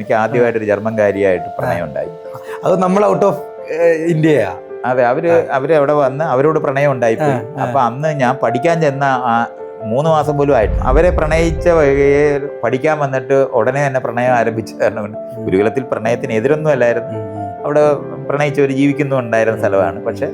എനിക്ക് ആദ്യമായിട്ടൊരു ജർമ്മൻകാരിയായിട്ട് പ്രണയം ഉണ്ടായി. അത് നമ്മൾ ഔട്ട് ഓഫ് ഇന്ത്യയാ. അതെ, അവര് അവിടെ വന്ന് അവരോട് പ്രണയം ഉണ്ടായിപ്പോയി. അപ്പൊ അന്ന് ഞാൻ പഠിക്കാൻ ചെന്ന 3 മാസം പോലും ആയിട്ട് അവരെ പ്രണയിച്ച പഠിക്കാൻ വന്നിട്ട് ഉടനെ തന്നെ പ്രണയം ആരംഭിച്ചു. കാരണം ഗുരുകുലത്തിൽ പ്രണയത്തിന് എതിരൊന്നും അല്ലായിരുന്നു, അവിടെ പ്രണയിച്ചവർ ജീവിക്കുന്നുണ്ടായിരുന്ന സ്ഥലമാണ്. പക്ഷെ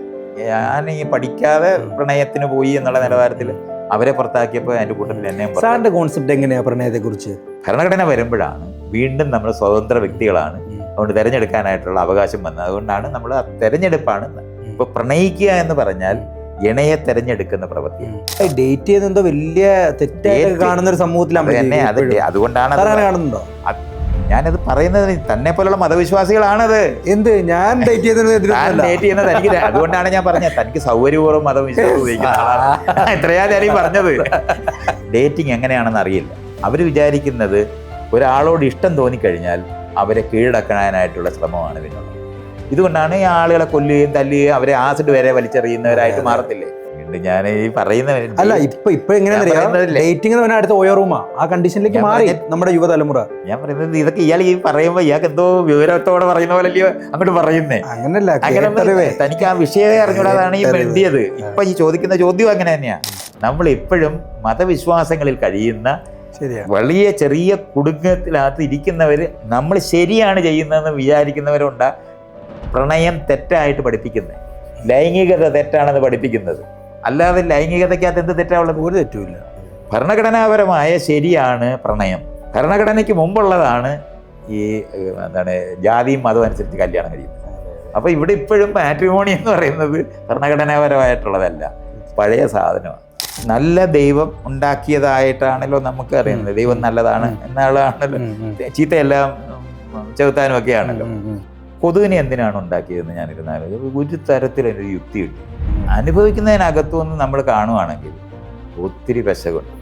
ഞാൻ ഈ പഠിക്കാതെ പ്രണയത്തിന് പോയി എന്നുള്ള നിലവാരത്തിൽ അവരെ പുറത്താക്കിയപ്പോൾ അതിന്റെ കൂട്ടത്തിൽ എന്നെയും. സാറിന്റെ കോൺസെപ്റ്റ് എങ്ങനെയാ പ്രണയത്തെ കുറിച്ച്? ഭരണഘടന വരുമ്പോഴാണ് വീണ്ടും നമ്മൾ സ്വതന്ത്ര വ്യക്തികളാണ്, അതുകൊണ്ട് തിരഞ്ഞെടുക്കാനായിട്ടുള്ള അവകാശം വന്നത്. അതുകൊണ്ടാണ് നമ്മൾ ആ തെരഞ്ഞെടുപ്പാണ്. ഇപ്പൊ പ്രണയിക്കുക എന്ന് പറഞ്ഞാൽ ഇണയെ തെരഞ്ഞെടുക്കുന്ന പ്രവൃത്തി. ഡേറ്റ് ചെയ്യുന്നതോ വലിയ തെറ്റായിട്ട് കാണുന്ന ഒരു സമൂഹത്തിലാണ്. അതുകൊണ്ടാണ് കാണുന്നുണ്ടോ? ഞാനത് പറയുന്നത് തന്നെ പോലുള്ള മതവിശ്വാസികളാണത്. എന്ത് ഞാൻ ഡേറ്റ് ചെയ്യുന്നത് എനിക്ക് അതുകൊണ്ടാണ് ഞാൻ പറഞ്ഞത് തനിക്ക് സൗകര്യപൂർവ്വം മതവിശ്വാസം ഉപയോഗിക്കുന്ന ആളാണ്. ഇത്രയാ ഞാൻ പറഞ്ഞത്. ഡേറ്റിംഗ് എങ്ങനെയാണെന്ന് അറിയില്ല. അവർ വിചാരിക്കുന്നത് ഒരാളോട് ഇഷ്ടം തോന്നിക്കഴിഞ്ഞാൽ അവരെ കീഴടക്കാനായിട്ടുള്ള ശ്രമമാണ് പിന്നുള്ളത്. ഇതുകൊണ്ടാണ് ഈ ആളുകളെ കൊല്ലുകയും തല്ലുകയും അവരെ ആസിഡ് വരെ വലിച്ചെറിയുന്നവരായിട്ട് മാറത്തില്ലേ. ഞാൻ ഈ പറയുന്ന അല്ല, ഇപ്പൊ ഡേറ്റിംഗ് അടുത്ത ഓയോ റൂമാ ആ കണ്ടീഷനിലേക്ക് മാറി നമ്മുടെ യുവതലമുറ. ഞാൻ പറയുന്നത് ഇതൊക്കെ ഇയാൾ ഈ പറയുമ്പോ ഇയാൾക്ക് എന്തോ വിവരത്തോടെ പറയുന്ന പോലെയോ അങ്ങോട്ട് പറയുന്നേ. അങ്ങനല്ല, തനിക്ക് ആ വിഷയമേ അറിഞ്ഞൂടാതാണ് ഈ വേണ്ടിയത്. ഇപ്പൊ ഈ ചോദിക്കുന്ന ചോദ്യം അങ്ങനെ തന്നെയാ. നമ്മൾ എപ്പോഴും മതവിശ്വാസങ്ങളിൽ കഴിയുന്ന വലിയ ചെറിയ കുടുംബത്തിനകത്ത് ഇരിക്കുന്നവര് നമ്മൾ ശരിയാണ് ചെയ്യുന്നതെന്ന് വിചാരിക്കുന്നവരുണ്ടാ പ്രണയം തെറ്റായിട്ട് പഠിപ്പിക്കുന്നത്, ലൈംഗികത തെറ്റാണെന്ന് പഠിപ്പിക്കുന്നത്. അല്ലാതെ ലൈംഗികതയ്ക്കകത്ത് എന്ത് തെറ്റാവുള്ളത്? ഒരു തെറ്റുമില്ല. ഭരണഘടനാപരമായ ശരിയാണ് പ്രണയം. ഭരണഘടനയ്ക്ക് മുമ്പുള്ളതാണ് ഈ ജാതിയും മതവും അനുസരിച്ച് കല്യാണം കഴിയുന്നത്. അപ്പോൾ ഇവിടെ ഇപ്പോഴും മാട്രിമോണി എന്ന് പറയുന്നത് ഭരണഘടനാപരമായിട്ടുള്ളതല്ല, പഴയ സാധനമാണ്. നല്ല ദൈവം ഉണ്ടാക്കിയതായിട്ടാണല്ലോ നമുക്ക് അറിയുന്നത്. ദൈവം നല്ലതാണ് എന്നുള്ളതാണല്ലോ. ചീത്തയെല്ലാം ചെകുത്താനും ഒക്കെയാണല്ലോ. കൊതുകിനെ എന്തിനാണ് ഉണ്ടാക്കിയതെന്ന് ഞാനിരുന്നാലും ഒരു തരത്തിലൊരു യുക്തി കിട്ടും. അനുഭവിക്കുന്നതിനകത്തുനിന്ന് നമ്മൾ കാണുവാണെങ്കിൽ ഒത്തിരി പെശകുണ്ട്.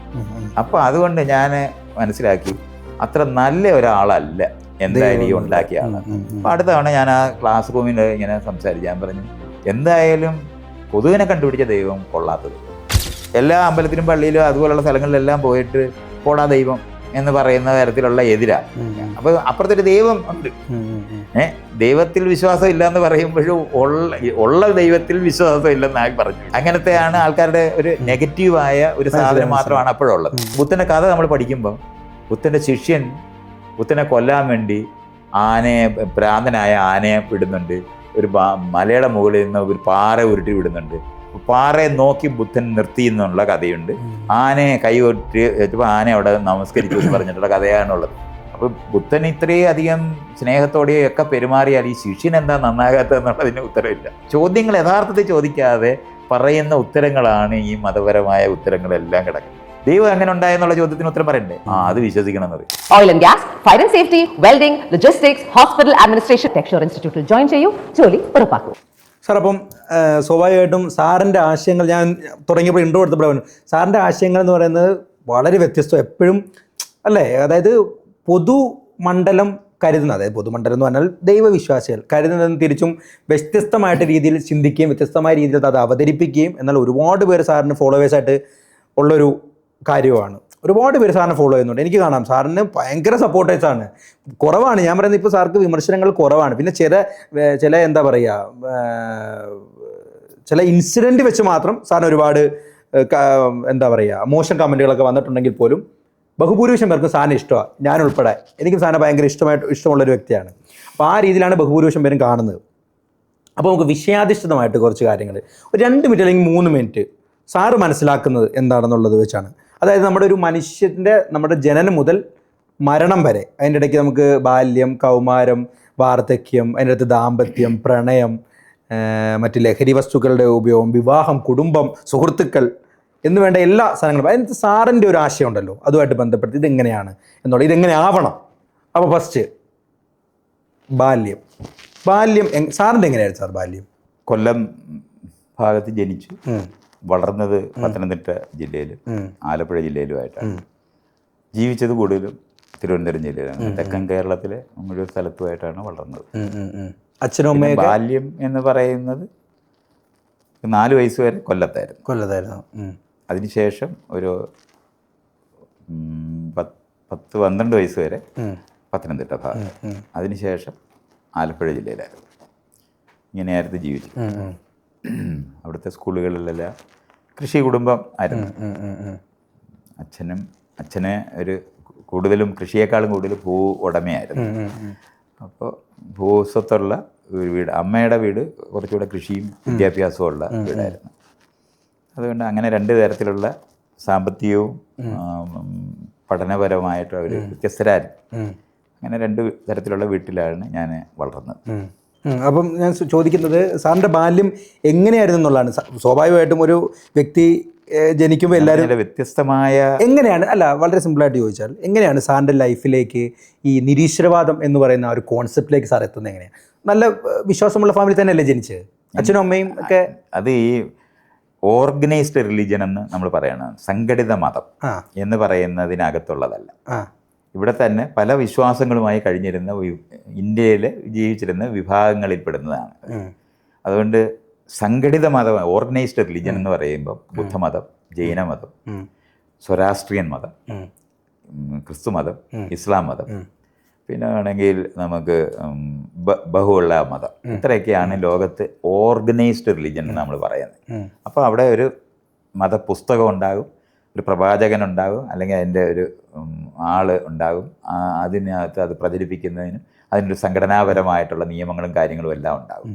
അപ്പോൾ അതുകൊണ്ട് ഞാൻ മനസ്സിലാക്കി അത്ര നല്ല ഒരാളല്ല എന്തായാലും ഈ ഉണ്ടാക്കിയ ആളാണ്. അപ്പം അടുത്ത തവണ ഞാൻ ആ ക്ലാസ് റൂമിൽ ഇങ്ങനെ സംസാരിക്കാൻ പറഞ്ഞു, എന്തായാലും കൊതുകിനെ കണ്ടുപിടിച്ച ദൈവം കൊള്ളാത്തത്. എല്ലാ അമ്പലത്തിലും പള്ളിയിലും അതുപോലുള്ള സ്ഥലങ്ങളിലെല്ലാം പോയിട്ട് പോടാ ദൈവം എന്ന് പറയുന്ന തരത്തിലുള്ള എതിരാ. അപ്പൊ അപ്പുറത്തൊരു ദൈവം ഉണ്ട്. ദൈവത്തിൽ വിശ്വാസം ഇല്ല എന്ന് പറയുമ്പോഴും ഉള്ള ദൈവത്തിൽ വിശ്വാസം ഇല്ലെന്നായി പറഞ്ഞു. അങ്ങനത്തെയാണ് ആൾക്കാരുടെ ഒരു നെഗറ്റീവായ ഒരു സാധനം മാത്രമാണ് അപ്പോഴുള്ളത്. ബുദ്ധന്റെ കഥ നമ്മൾ പഠിക്കുമ്പോൾ ബുദ്ധന്റെ ശിഷ്യൻ ബുദ്ധനെ കൊല്ലാൻ വേണ്ടി ഭ്രാന്തനായ ആനയെ വിടുന്നുണ്ട്. ഒരു മലയുടെ മുകളിൽ നിന്ന് ഒരു പാറ ഉരുട്ടി വിടുന്നുണ്ട്. പാറയെ നോക്കി ബുദ്ധൻ നിർത്തി എന്നുള്ള കഥയുണ്ട്. ആനയെ കൈകൊട്ടി ആന അവിടെ നമസ്കരിച്ചു എന്ന് പറഞ്ഞിട്ടുള്ള കഥയാണുള്ളത്. അപ്പോൾ ബുദ്ധൻ ഇത്രയും അധികം സ്നേഹത്തോടെയൊക്കെ പെരുമാറിയാൽ ഈ ശിഷ്യൻ എന്താ നന്നാകാത്തതെന്നുള്ളതിന് ഉത്തരവില്ല. ചോദ്യങ്ങൾ യഥാർത്ഥത്തിൽ ചോദിക്കാതെ പറയുന്ന ഉത്തരങ്ങളാണ് ഈ മതപരമായ ഉത്തരങ്ങളെല്ലാം കിടക്കുന്നത്. ദൈവം എങ്ങനെ ഉണ്ടായെന്നുള്ള ചോദ്യത്തിന് ഉത്തരം പറയണ്ടേ? അത് വിശ്വസിക്കണം എന്ന് പറയും. Oil and gas, fire and safety, welding, logistics, hospital administration, ടെക്സ്റ്റോർ ഇൻസ്റ്റിറ്റ്യൂട്ടിൽ ജോയിൻ ചെയ്യൂ, ജോലി ഉറപ്പാക്കൂ. സാർ, അപ്പം സ്വാഭാവികമായിട്ടും സാറിൻ്റെ ആശയങ്ങൾ ഞാൻ തുടങ്ങിയപ്പോൾ ഇൻട്രോ എടുത്തപ്പോൾ സാറിൻ്റെ ആശയങ്ങൾ എന്ന് പറയുന്നത് വളരെ വ്യത്യസ്തം എപ്പോഴും അല്ലേ. അതായത് പൊതുമണ്ഡലം കരുതുന്നത്, അതായത് പൊതുമണ്ഡലം എന്ന് പറഞ്ഞാൽ ദൈവവിശ്വാസികൾ കരുതുന്നതിന് തിരിച്ചും വ്യത്യസ്തമായിട്ട് രീതിയിൽ ചിന്തിക്കുകയും വ്യത്യസ്തമായ രീതിയിൽ അത് അവതരിപ്പിക്കുകയും എന്നാൽ ഒരുപാട് പേര് സാറിന് ഫോളോവേഴ്സായിട്ട് ഉള്ളൊരു കാര്യമാണ്. ഒരുപാട് പേര് സാറിനെ ഫോളോ ചെയ്യുന്നുണ്ട്. എനിക്ക് കാണാം സാറിന് ഭയങ്കര സപ്പോർട്ടേഴ്സാണ്. കുറവാണ് ഞാൻ പറയുന്നത്, ഇപ്പോൾ സാർക്ക് വിമർശനങ്ങൾ കുറവാണ്. പിന്നെ ചില എന്താ പറയുക, ചില ഇൻസിഡൻറ്റ് വെച്ച് മാത്രം സാറിന് ഒരുപാട് എന്താ പറയുക മോശം കമൻറ്റുകളൊക്കെ വന്നിട്ടുണ്ടെങ്കിൽ പോലും ബഹുഭൂരിപക്ഷം പേർക്കും സാറിന് ഇഷ്ടമാണ്, ഞാൻ ഉൾപ്പെടെ. എനിക്കും സാറിനെ ഭയങ്കര ഇഷ്ടമുള്ളൊരു വ്യക്തിയാണ്. അപ്പോൾ ആ രീതിയിലാണ് ബഹുഭൂരിപക്ഷം പേരും കാണുന്നത്. അപ്പോൾ നമുക്ക് വിഷയാധിഷ്ഠിതമായിട്ട് കുറച്ച് കാര്യങ്ങൾ ഒരു 2 മിനിറ്റ് അല്ലെങ്കിൽ 3 മിനിറ്റ് സാറ് മനസ്സിലാക്കുന്നത് എന്താണെന്നുള്ളത് വെച്ചാണ്. അതായത് നമ്മുടെ ഒരു മനുഷ്യൻ്റെ നമ്മുടെ ജനനം മുതൽ മരണം വരെ അതിൻ്റെ ഇടയ്ക്ക് നമുക്ക് ബാല്യം, കൗമാരം, വാർദ്ധക്യം, അതിൻ്റെ അടുത്ത് ദാമ്പത്യം, പ്രണയം, മറ്റ് ലഹരി വസ്തുക്കളുടെ ഉപയോഗം, വിവാഹം, കുടുംബം, സുഹൃത്തുക്കൾ എന്ന് വേണ്ട എല്ലാ സാധനങ്ങളും അതിനകത്ത് സാറിൻ്റെ ഒരു ആശയം ഉണ്ടല്ലോ, അതുമായിട്ട് ബന്ധപ്പെട്ട് ഇതെങ്ങനെയാണ് എന്നുള്ളത്, ഇതെങ്ങനെ ആവണം. അപ്പോൾ ഫസ്റ്റ് ബാല്യം സാറിൻ്റെ എങ്ങനെയായിരുന്നു സാർ ബാല്യം? കൊല്ലം ഭാഗത്ത് ജനിച്ചു, വളർന്നത് പത്തനംതിട്ട ജില്ലയിലും ആലപ്പുഴ ജില്ലയിലുമായിട്ടാണ്. ജീവിച്ചത് കൂടുതലും തിരുവനന്തപുരം ജില്ലയിലാണ്. തെക്കൻ കേരളത്തിലെ മുഴുവൻ സ്ഥലത്തുമായിട്ടാണ് വളർന്നത്. അച്ഛനും അമ്മയും ബാല്യം എന്ന് പറയുന്നത് 4 വയസ്സ് വരെ കൊല്ലത്തായിരുന്നു. അതിനുശേഷം ഒരു 10-12 വയസ്സ് വരെ പത്തനംതിട്ട ഭാഗം. അതിനുശേഷം ആലപ്പുഴ ജില്ലയിലായിരുന്നു. ഇങ്ങനെയായിരുന്നു ജീവിച്ചത്. അവിടുത്തെ സ്കൂളുകളിലെല്ലാം കൃഷി കുടുംബം ആയിരുന്നു. അച്ഛന് ഒരു കൂടുതലും കൃഷിയേക്കാളും കൂടുതൽ ഭൂ ഉടമയായിരുന്നു. അപ്പോൾ ഭൂസ്വത്തുള്ള ഒരു വീട്. അമ്മയുടെ വീട് കുറച്ചുകൂടെ കൃഷിയും വിദ്യാഭ്യാസവും ഉള്ള വീടായിരുന്നു. അതുകൊണ്ട് അങ്ങനെ 2 തരത്തിലുള്ള സാമ്പത്തികവും പഠനപരമായിട്ട് അവർ വ്യത്യസ്തരായിരുന്നു. അങ്ങനെ 2 തരത്തിലുള്ള വീട്ടിലാണ് ഞാൻ വളർന്നത്. അപ്പം ഞാൻ ചോദിക്കുന്നത് സാറിൻ്റെ ബാല്യം എങ്ങനെയായിരുന്നു എന്നുള്ളതാണ്. സ്വാഭാവികമായിട്ടും ഒരു വ്യക്തി ജനിക്കുമ്പോൾ എല്ലാവരും വ്യത്യസ്തമായ എങ്ങനെയാണ്, അല്ല വളരെ സിമ്പിളായിട്ട് ചോദിച്ചാൽ എങ്ങനെയാണ് സാറിൻ്റെ ലൈഫിലേക്ക് ഈ നിരീശ്വരവാദം എന്ന് പറയുന്ന ആ ഒരു കോൺസെപ്റ്റിലേക്ക് സാർ എത്തുന്നത്? എങ്ങനെയാണ്? നല്ല വിശ്വാസമുള്ള ഫാമിലി തന്നെയല്ലേ ജനിച്ചത്? അച്ഛനും അമ്മയും ഒക്കെ അത് ഈ ഓർഗനൈസ്ഡ് റിലീജിയൻ എന്ന് നമ്മൾ പറയണം. സംഘടിത മതം എന്ന് പറയുന്നതിനകത്തുള്ളതല്ല. ഇവിടെ തന്നെ പല വിശ്വാസങ്ങളുമായി കഴിഞ്ഞിരുന്ന ഇന്ത്യയിൽ ജീവിച്ചിരുന്ന വിഭാഗങ്ങളിൽപ്പെടുന്നതാണ്. അതുകൊണ്ട് സംഘടിത മതം, ഓർഗനൈസ്ഡ് റിലീജിയൻ എന്ന് പറയുമ്പോൾ ബുദ്ധമതം, ജൈനമതം, സ്വരാഷ്ട്രീയൻ മതം, ക്രിസ്തുമതം, ഇസ്ലാം മതം, പിന്നെ വേണമെങ്കിൽ നമുക്ക് ബഹുള്ള മതം, ഇത്രയൊക്കെയാണ് ലോകത്ത് ഓർഗനൈസ്ഡ് റിലീജിയൻ എന്ന് നമ്മൾ പറയുന്നത്. അപ്പോൾ അവിടെ ഒരു മതപുസ്തകം ഉണ്ടാകും, ഒരു പ്രവാചകൻ ഉണ്ടാകും, അല്ലെങ്കിൽ അതിൻ്റെ ഒരു ആള് ഉണ്ടാകും. അതിനകത്ത് അത് പ്രചരിപ്പിക്കുന്നതിന് അതിനൊരു സംഘടനാപരമായിട്ടുള്ള നിയമങ്ങളും കാര്യങ്ങളും എല്ലാം ഉണ്ടാകും.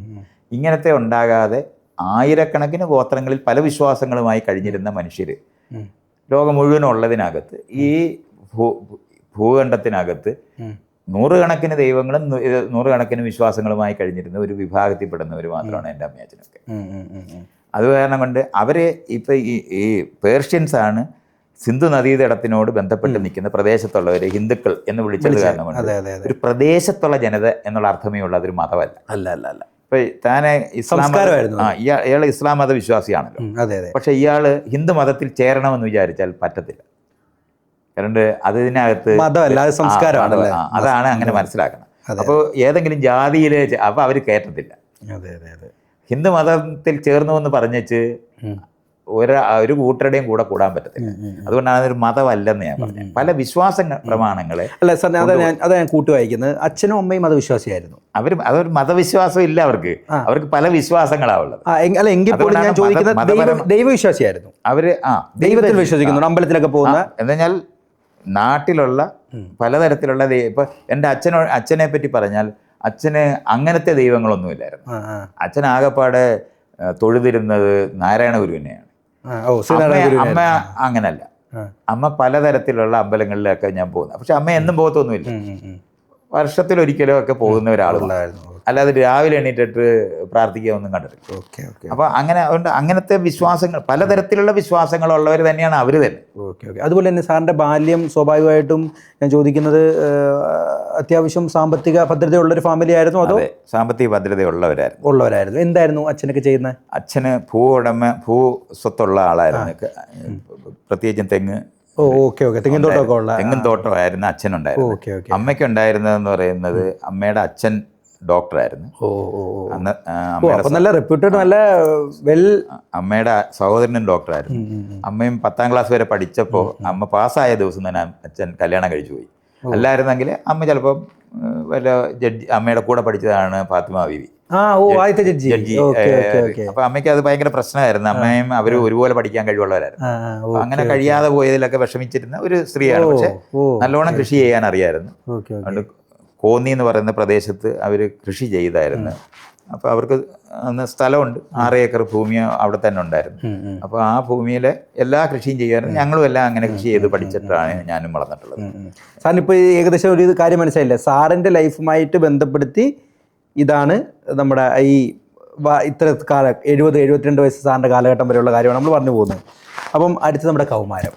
ഇങ്ങനത്തെ ഉണ്ടാകാതെ ആയിരക്കണക്കിന് ഗോത്രങ്ങളിൽ പല വിശ്വാസങ്ങളുമായി കഴിഞ്ഞിരുന്ന മനുഷ്യർ ലോകം മുഴുവനും ഉള്ളതിനകത്ത് ഈ ഭൂഖണ്ഡത്തിനകത്ത് നൂറുകണക്കിന് ദൈവങ്ങളും 100 കണക്കിന് വിശ്വാസങ്ങളുമായി കഴിഞ്ഞിരുന്ന ഒരു വിഭാഗത്തിൽപ്പെടുന്നവർ മാത്രമാണ് എൻ്റെ അമ്മയച്ഛനൊക്കെ. അത് കാരണം കൊണ്ട് അവരെ ഇപ്പം ഈ പേർഷ്യൻസാണ് സിന്ധു നദീതടത്തിനോട് ബന്ധപ്പെട്ട് നിൽക്കുന്ന പ്രദേശത്തുള്ളവരെ ഹിന്ദുക്കൾ എന്ന് വിളിച്ചത് കാരണം കൊണ്ട് ഒരു പ്രദേശത്തുള്ള ജനത എന്നുള്ള അർത്ഥമേ ഉള്ള അതൊരു മതമല്ല. അല്ല. ഇപ്പൊ താനെ ഇസ്ലാം ഇയാൾ ഇസ്ലാം മത വിശ്വാസിയാണല്ലോ. പക്ഷെ ഇയാള് ഹിന്ദു മതത്തിൽ ചേരണമെന്ന് വിചാരിച്ചാൽ പറ്റത്തില്ല. കാരണം അതിനകത്ത് അതാണ് അങ്ങനെ മനസ്സിലാക്കണം. അപ്പോൾ ഏതെങ്കിലും ജാതിയിലെ അപ്പൊ അവർ കയറ്റത്തില്ല. ഹിന്ദു മതത്തിൽ ചേർന്നു എന്ന് പറഞ്ഞേച്ച് ഒരു കൂട്ടരുടെയും കൂടെ കൂടാൻ പറ്റത്തില്ല. അതുകൊണ്ടാണ് അതൊരു മതമല്ലെന്ന് ഞാൻ പറഞ്ഞത്. പല വിശ്വാസങ്ങൾ പ്രമാണങ്ങളെ അല്ല സാർ, അതാ ഞാൻ കൂട്ടി വായിക്കുന്നത്. അച്ഛനും അമ്മയും മതവിശ്വാസിയായിരുന്നു. അതൊരു മതവിശ്വാസം ഇല്ല അവർക്ക് പല വിശ്വാസങ്ങളാണ് ഉള്ളത്. അല്ല എങ്കിൽ പോലും ഞാൻ ചോദിക്കുന്നത് ദൈവവിശ്വാസിയായിരുന്നു. അവര് ദൈവത്തിൽ വിശ്വസിക്കുന്നു, അമ്പലത്തിലൊക്കെ പോകുന്ന. എന്നാൽ നാട്ടിലുള്ള പലതരത്തിലുള്ള ഇപ്പൊ എൻ്റെ അച്ഛനെ പറ്റി പറഞ്ഞാൽ അച്ഛന് അങ്ങനത്തെ ദൈവങ്ങളൊന്നുമില്ലായിരുന്നു. അച്ഛൻ ആകെപ്പാടെ തൊഴുതിരുന്നത് നാരായണ ഗുരുവിനെയാണ്. അമ്മ അങ്ങനല്ല. അമ്മ പലതരത്തിലുള്ള അമ്പലങ്ങളിലൊക്കെ ഞാൻ പോകുന്നത്. പക്ഷെ അമ്മ എന്നും പോകത്തൊന്നുമില്ല. വർഷത്തിലൊരിക്കലോ ഒക്കെ പോകുന്ന ഒരാളുണ്ടായിരുന്നു. അല്ലാതെ രാവിലെ എണീറ്റിട്ട് പ്രാർത്ഥിക്കുക ഒന്നും കണ്ടിട്ടില്ല. അപ്പോൾ അങ്ങനത്തെ വിശ്വാസങ്ങൾ, പലതരത്തിലുള്ള വിശ്വാസങ്ങളുള്ളവർ തന്നെയാണ് അവർ തന്നെ. അതുപോലെ തന്നെ സാറിൻ്റെ ബാല്യം സ്വാഭാവികമായിട്ടും ഞാൻ ചോദിക്കുന്നത് അത്യാവശ്യം സാമ്പത്തിക ഭദ്രതയുള്ളൊരു ഫാമിലി ആയിരുന്നു അതോ? സാമ്പത്തിക ഭദ്രതയുള്ളവരായിരുന്നു. എന്തായിരുന്നു അച്ഛനൊക്കെ ചെയ്യുന്നത്? അച്ഛന് ഭൂ സ്വത്തുള്ള ആളായിരുന്നു. പ്രത്യേകിച്ചും തെങ്ങ്. തെങ്ങും തോട്ടമായിരുന്നു അച്ഛനുണ്ടായിരുന്നു. അമ്മയ്ക്കുണ്ടായിരുന്നതെന്ന് പറയുന്നത് അമ്മയുടെ അച്ഛൻ ഡോക്ടറായിരുന്നു. അമ്മയുടെ സഹോദരനും ഡോക്ടറായിരുന്നു. അമ്മയും 10ാം ക്ലാസ് വരെ പഠിച്ചപ്പോൾ അമ്മ പാസ്സായ ദിവസം തന്നെ അച്ഛൻ കല്യാണം കഴിച്ചു പോയി. അല്ലായിരുന്നെങ്കിൽ അമ്മ ചിലപ്പോൾ വല്ല അമ്മയുടെ കൂടെ പഠിച്ചതാണ് ഫാത്തിമ ബീവി, ജഡ്ജി. അപ്പൊ അമ്മയ്ക്ക് അത് ഭയങ്കര പ്രശ്നമായിരുന്നു. അമ്മയും അവരും ഒരുപോലെ പഠിക്കാൻ കഴിവുള്ളവരായിരുന്നു. അങ്ങനെ കഴിയാതെ പോയതിലൊക്കെ വിഷമിച്ചിരുന്ന ഒരു സ്ത്രീയാണ്. പക്ഷെ നല്ലോണം കൃഷി ചെയ്യാൻ അറിയായിരുന്നു. അതുകൊണ്ട് കോന്നി എന്ന് പറയുന്ന പ്രദേശത്ത് അവർ കൃഷി ചെയ്തായിരുന്നു. അപ്പോൾ അവർക്ക് അന്ന് സ്ഥലമുണ്ട്, 6 ഏക്കർ ഭൂമി അവിടെ തന്നെ ഉണ്ടായിരുന്നു. അപ്പോൾ ആ ഭൂമിയിലെ എല്ലാ കൃഷിയും ചെയ്യാനും ഞങ്ങളും എല്ലാം അങ്ങനെ കൃഷി ചെയ്ത് പഠിച്ചിട്ടാണ് ഞാനും വളർന്നിട്ടുള്ളത്. സാറിനിപ്പോൾ ഏകദേശം ഒരു കാര്യം മനസ്സിലായില്ലേ? സാറിൻ്റെ ലൈഫുമായിട്ട് ബന്ധപ്പെടുത്തി ഇതാണ് നമ്മുടെ ഈ ഇത്ര കാലം 70-72 വയസ്സ് സാറിൻ്റെ കാലഘട്ടം വരെയുള്ള കാര്യമാണ് നമ്മൾ പറഞ്ഞു പോകുന്നത്. അപ്പം അടുത്ത് നമ്മുടെ കൗമാരം.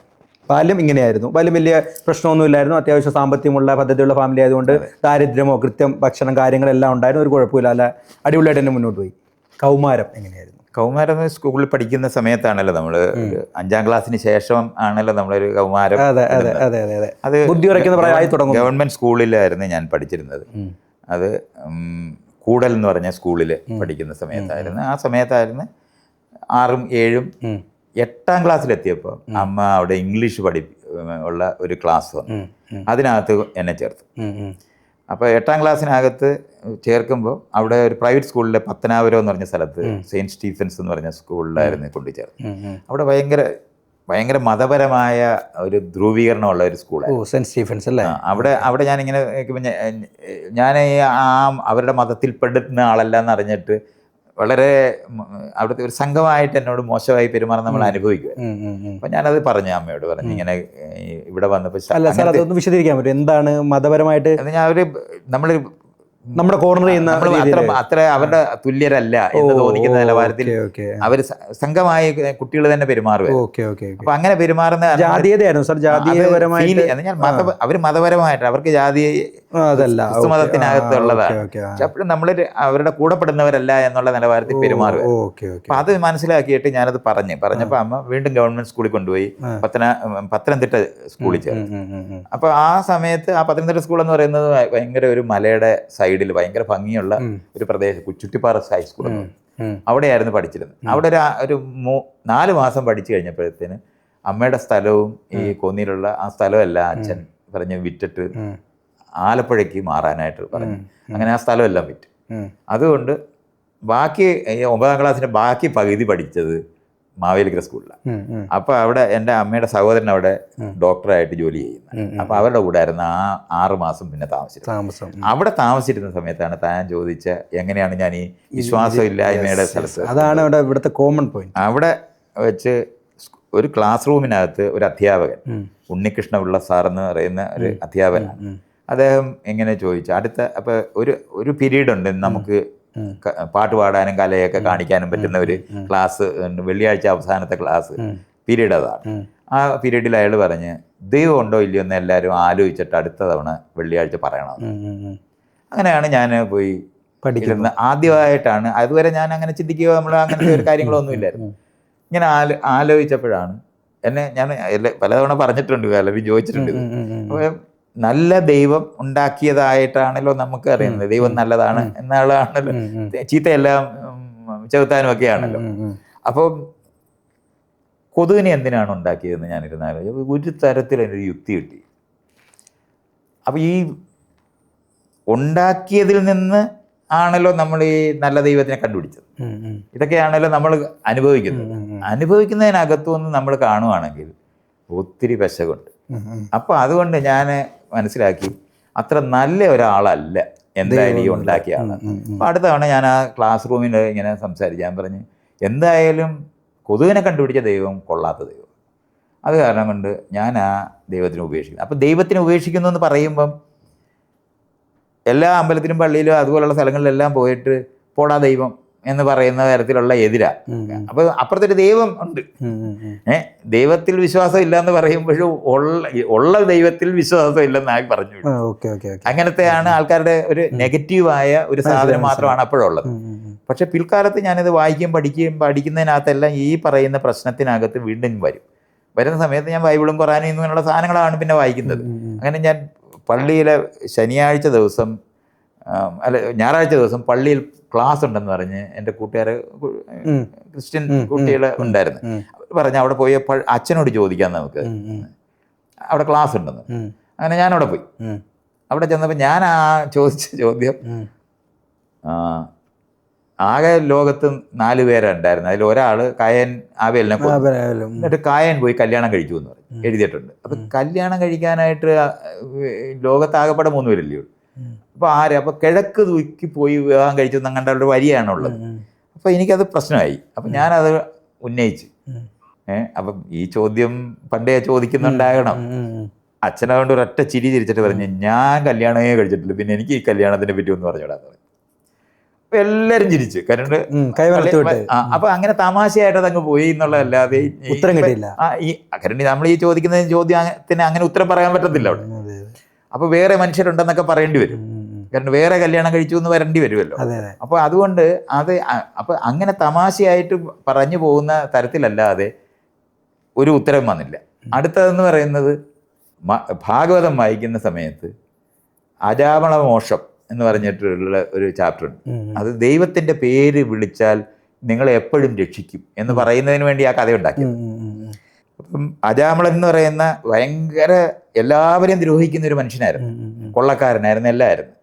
ബാല്യം ഇങ്ങനെയായിരുന്നു. ബാല്യം വലിയ പ്രശ്നമൊന്നുമില്ലായിരുന്നു. അത്യാവശ്യം സാമ്പത്തികമുള്ള പദ്ധതിയുള്ള ഫാമിലി ആയതുകൊണ്ട് ദാരിദ്ര്യമോ കൃത്യം ഭക്ഷണം കാര്യങ്ങളെല്ലാം ഉണ്ടായിരുന്നു. ഒരു കുഴപ്പമില്ല, അല്ല അടിപൊളിയായിട്ട് തന്നെ മുന്നോട്ട് പോയി. കൗമാരം എങ്ങനെയായിരുന്നു? കൗമാരം സ്കൂളിൽ പഠിക്കുന്ന സമയത്താണല്ലോ നമ്മൾ 5ാം ക്ലാസ്സിന് ശേഷം ആണല്ലോ നമ്മളൊരു കൗമാരം. അത് ഗവൺമെന്റ് സ്കൂളിലായിരുന്നു ഞാൻ പഠിച്ചിരുന്നത്. അത് കൂടൽ എന്ന് പറഞ്ഞ സ്കൂളിൽ പഠിക്കുന്ന സമയത്തായിരുന്നു. ആ സമയത്തായിരുന്നു 6ഉം 7ഉം 8ാം ക്ലാസ്സിലെത്തിയപ്പോൾ അമ്മ അവിടെ ഇംഗ്ലീഷ് ഉള്ള ഒരു ക്ലാസ് വന്നു. അതിനകത്ത് എന്നെ ചേർത്തു. അപ്പോൾ 8ാം ക്ലാസ്സിനകത്ത് ചേർക്കുമ്പോൾ അവിടെ ഒരു പ്രൈവറ്റ് സ്കൂളിലെ പത്തനാപുരം എന്ന് പറഞ്ഞ സ്ഥലത്ത് സെയിൻറ്റ് സ്റ്റീഫൻസ് എന്ന് പറഞ്ഞ സ്കൂളിലായിരുന്നു കൊണ്ടുചേർന്നത്. അവിടെ ഭയങ്കര മതപരമായ ഒരു ധ്രുവീകരണമുള്ള ഒരു സ്കൂളാണ് സെന്റ് സ്റ്റീഫൻസ് അല്ലേ. അവിടെ ഞാനിങ്ങനെ ഞാൻ അവരുടെ മതത്തിൽ പെടുന്ന ആളല്ല എന്നറിഞ്ഞിട്ട് വളരെ അവിടുത്തെ ഒരു സംഘമായിട്ട് എന്നോട് മോശമായി പെരുമാറാൻ നമ്മൾ അനുഭവിക്കുക. അപ്പൊ ഞാനത് പറഞ്ഞു, അമ്മയോട് പറഞ്ഞു ഇങ്ങനെ ഇവിടെ വന്നപ്പോൾ വിശദീകരിക്കാൻ പറ്റും എന്താണ് മതപരമായിട്ട് നമ്മൾ നമ്മുടെ കോർണർ ചെയ്യുന്ന അത്ര അവരുടെ തുല്യരല്ല എന്ന് തോന്നിക്കുന്ന നിലവാരത്തിൽ അവര് സംഘമായി കുട്ടികൾ തന്നെ പെരുമാറുക. അപ്പൊ അങ്ങനെ പെരുമാറുന്ന ജാതീയതയായിരുന്നു സാർ, ജാതീയപരമായിട്ട് അവര് മതപരമായിട്ട് അവർക്ക് ജാതി മതത്തിനകത്തുള്ളതാണ്. പക്ഷെ അപ്പോഴും നമ്മൾ അവരുടെ കൂടെപ്പെടുന്നവരല്ല എന്നുള്ള നിലവാരത്തിൽ പെരുമാറുക. അപ്പൊ അത് മനസ്സിലാക്കിയിട്ട് ഞാനത് പറഞ്ഞപ്പോ അമ്മ വീണ്ടും ഗവൺമെന്റ് സ്കൂളിൽ കൊണ്ടുപോയി പത്തനംതിട്ട സ്കൂളിൽ ചേർന്നു. അപ്പൊ ആ സമയത്ത് ആ പത്തനംതിട്ട സ്കൂൾ എന്ന് പറയുന്നത് ഭയങ്കര ഒരു മലയുടെ സൈഡിൽ ഭയങ്കര ഭംഗിയുള്ള ഒരു പ്രദേശം, ചുറ്റിപ്പാറ ഹൈസ്കൂൾ അവിടെയായിരുന്നു പഠിച്ചിരുന്നത്. അവിടെ ഒരു 4 മാസം പഠിച്ചു കഴിഞ്ഞപ്പോഴത്തേന് അമ്മയുടെ സ്ഥലവും ഈ കോന്നിയിലുള്ള ആ സ്ഥലമെല്ലാം അച്ഛൻ പറഞ്ഞ് വിറ്റിട്ട് ആലപ്പുഴയ്ക്ക് മാറാനായിട്ട് പറഞ്ഞു. അങ്ങനെ ആ സ്ഥലമെല്ലാം വിറ്റ്. അതുകൊണ്ട് ബാക്കി 9ാം ക്ലാസ്സിന്റെ ബാക്കി പകുതി പഠിച്ചത് മാവേലിക്കര സ്കൂളിലാണ്. അപ്പൊ അവിടെ എൻ്റെ അമ്മയുടെ സഹോദരൻ അവിടെ ഡോക്ടറായിട്ട് ജോലി ചെയ്യുന്നത്. അപ്പൊ അവരുടെ കൂടെ ആയിരുന്നു ആ 6 മാസം പിന്നെ താമസിച്ചത്. അവിടെ താമസിച്ചിരുന്ന സമയത്താണ് താൻ ചോദിച്ച എങ്ങനെയാണ് ഞാൻ ഈ വിശ്വാസമില്ലായ്മയുടെ സ്ഥലത്ത്. അതാണ് അവിടെ ഇവിടുത്തെ കോമൺ പോയിന്റ്. അവിടെ വെച്ച് ഒരു ക്ലാസ് റൂമിനകത്ത് ഒരു അധ്യാപകൻ, ഉണ്ണികൃഷ്ണപിള്ള സാർ എന്ന് പറയുന്ന ഒരു അധ്യാപകനാണ്. അദ്ദേഹം എങ്ങനെ ചോദിച്ചു അപ്പൊ ഒരു പീരീഡ് ഉണ്ട് നമുക്ക് പാട്ട് പാടാനും കലയൊക്കെ കാണിക്കാനും പറ്റുന്ന ഒരു ക്ലാസ്, വെള്ളിയാഴ്ച അവസാനത്തെ ക്ലാസ് പീരീഡ് അതാണ്. ആ പീരീഡിൽ അയാൾ പറഞ്ഞ് ദൈവം ഉണ്ടോ ഇല്ലയോ എന്ന് എല്ലാവരും ആലോചിച്ചിട്ട് അടുത്ത തവണ വെള്ളിയാഴ്ച പറയണം. അങ്ങനെയാണ് ഞാൻ പോയി പഠിക്കുന്നത്. ആദ്യമായിട്ടാണ്, അതുവരെ ഞാൻ അങ്ങനെ ചിന്തിക്കുകയോ നമ്മൾ അങ്ങനത്തെ ഒരു കാര്യങ്ങളൊന്നും ഇല്ലായിരുന്നു. ഇങ്ങനെ ആലോചിച്ചപ്പോഴാണ് ഞാൻ പലതവണ പറഞ്ഞിട്ടുണ്ട്, പലരും ചോദിച്ചിട്ടുണ്ട്. അപ്പോൾ നല്ല ദൈവം ഉണ്ടാക്കിയതായിട്ടാണല്ലോ നമുക്ക് അറിയുന്നത്. ദൈവം നല്ലതാണ് എന്നുള്ളതാണല്ലോ, ചീത്തയെല്ലാം ചെകുത്താനും ഒക്കെ ആണല്ലോ. അപ്പം കൊതുകിനെ എന്തിനാണ് ഉണ്ടാക്കിയതെന്ന് ഞാനിരുന്നാലും ഒരു തരത്തിൽ അതിനൊരു യുക്തി കിട്ടി. അപ്പം ഈ ഉണ്ടാക്കിയതിൽ നിന്ന് ആണല്ലോ നമ്മൾ ഈ നല്ല ദൈവത്തിനെ കണ്ടുപിടിച്ചത്. ഇതൊക്കെയാണല്ലോ നമ്മൾ അനുഭവിക്കുന്നതിനകത്തുനിന്ന് നമ്മൾ കാണുവാണെങ്കിൽ ഒത്തിരി പെശകുണ്ട്. അപ്പം അതുകൊണ്ട് ഞാൻ മനസ്സിലാക്കി അത്ര നല്ല ഒരാളല്ല എന്തായാലും ഈ ഉണ്ടാക്കിയ ആളാണ്. അപ്പം അടുത്ത തവണ ഞാൻ ആ ക്ലാസ് റൂമിൽ ഇങ്ങനെ സംസാരിക്കാൻ പറഞ്ഞ് എന്തായാലും കൊതുകിനെ കണ്ടുപിടിച്ച ദൈവം കൊള്ളാത്ത ദൈവം, അത് കാരണം കൊണ്ട് ഞാൻ ആ ദൈവത്തിനെ ഉപേക്ഷിക്കുന്നു. അപ്പം ദൈവത്തിനെ ഉപേക്ഷിക്കുന്നു എന്ന് പറയുമ്പം എല്ലാ അമ്പലത്തിലും പള്ളിയിലും അതുപോലുള്ള സ്ഥലങ്ങളിലെല്ലാം പോയിട്ട് പോടാ ദൈവം എന്ന് പറയുന്ന തരത്തിലുള്ള എതിരാ. അപ്പൊ അപ്പുറത്തൊരു ദൈവം ഉണ്ട്. ദൈവത്തിൽ വിശ്വാസം ഇല്ല എന്ന് പറയുമ്പോഴും ഉള്ള ദൈവത്തിൽ വിശ്വാസം ഇല്ലെന്നായി പറഞ്ഞു. അങ്ങനത്തെയാണ് ആൾക്കാരുടെ ഒരു നെഗറ്റീവായ ഒരു സാധനം മാത്രമാണ് അപ്പോഴുള്ളത്. പക്ഷെ പിൽക്കാലത്ത് ഞാനിത് പഠിക്കുന്നതിനകത്തെല്ലാം ഈ പറയുന്ന പ്രശ്നത്തിനകത്ത് വീണ്ടും വരുന്ന സമയത്ത് ഞാൻ ബൈബിളും ഖുറാനും ഇങ്ങനെയുള്ള സാധനങ്ങളാണ് പിന്നെ വായിക്കുന്നത്. അങ്ങനെ ഞാൻ പള്ളിയിലെ ഞായറാഴ്ച ദിവസം പള്ളിയിൽ ക്ലാസ് ഉണ്ടെന്ന് പറഞ്ഞ് എൻ്റെ കൂട്ടുകാരെ ക്രിസ്ത്യൻ കുട്ടികൾ ഉണ്ടായിരുന്നു. അവർ പറഞ്ഞ് അവിടെ പോയപ്പോൾ അച്ഛനോട് ചോദിക്കാം നമുക്ക്, അവിടെ ക്ലാസ് ഉണ്ടെന്ന്. അങ്ങനെ ഞാനവിടെ പോയി. അവിടെ ചെന്നപ്പോൾ ഞാൻ ആ ചോദിച്ച ചോദ്യം, ആകെ ലോകത്ത് 4 പേരുണ്ടായിരുന്നു. അതിൽ ഒരാൾ കായൻ ആബേലിനെ എന്നിട്ട് കായൻ പോയി കല്യാണം കഴിച്ചു എന്ന് പറഞ്ഞു എഴുതിയിട്ടുണ്ട്. അപ്പം കല്യാണം കഴിക്കാനായിട്ട് ലോകത്താകപ്പെടെ 3 പേരല്ലേ ഉള്ളൂ. അപ്പോൾ അപ്പോൾ കിഴക്ക് തൂക്കി പോയി വിവാഹം കഴിച്ചു അങ്ങണ്ട ഒരു വരിയാണുള്ളത്. അപ്പോൾ എനിക്കത് പ്രശ്നമായി. അപ്പം ഞാനത് ഉന്നയിച്ചു. അപ്പം ഈ ചോദ്യം പണ്ടേ ചോദിക്കുന്നുണ്ടാകണം. അച്ഛനതുകൊണ്ട് ഒരൊറ്റ ചിരി ചിരിച്ചിട്ട് പറഞ്ഞു, ഞാൻ കല്യാണമേ കഴിച്ചിട്ടില്ല, പിന്നെ എനിക്ക് ഈ കല്യാണത്തിനെ പറ്റി ഒന്ന് പറഞ്ഞുവിടാന്ന് പറഞ്ഞു. അപ്പൊ എല്ലാരും ചിരിച്ചു. കാരണം അപ്പൊ അങ്ങനെ തമാശയായിട്ട് അതങ്ങ് പോയി എന്നുള്ളതല്ലാതെ ഉത്തരം കിട്ടിയില്ല. കാരണം നമ്മൾ ഈ ചോദിക്കുന്ന ചോദ്യത്തിന് അങ്ങനെ ഉത്തരം പറയാൻ പറ്റത്തില്ല അവിടെ. അപ്പൊ വേറെ മനുഷ്യരുണ്ടെന്നൊക്കെ പറയേണ്ടി വരും. കാരണം വേറെ കല്യാണം കഴിച്ചു എന്ന് വരേണ്ടി വരുമല്ലോ. അപ്പൊ അതുകൊണ്ട് അപ്പൊ അങ്ങനെ തമാശയായിട്ട് പറഞ്ഞു പോകുന്ന തരത്തിലല്ലാതെ ഒരു ഉത്തരം വന്നില്ല. അടുത്തതെന്ന് പറയുന്നത് ഭാഗവതം വായിക്കുന്ന സമയത്ത് അജാമള മോക്ഷം എന്ന് പറഞ്ഞിട്ടുള്ള ഒരു ചാപ്റ്റർ ഉണ്ട്. അത് ദൈവത്തിന്റെ പേര് വിളിച്ചാൽ നിങ്ങളെ എപ്പോഴും രക്ഷിക്കും എന്ന് പറയുന്നതിന് വേണ്ടി ആ കഥ ഉണ്ടാക്കി. അപ്പം അജാമളൻ എന്ന് പറയുന്ന ഭയങ്കര എല്ലാവരെയും ദ്രോഹിക്കുന്ന ഒരു മനുഷ്യനായിരുന്നു, കൊള്ളക്കാരനായിരുന്നു, എല്ലായിരുന്നു.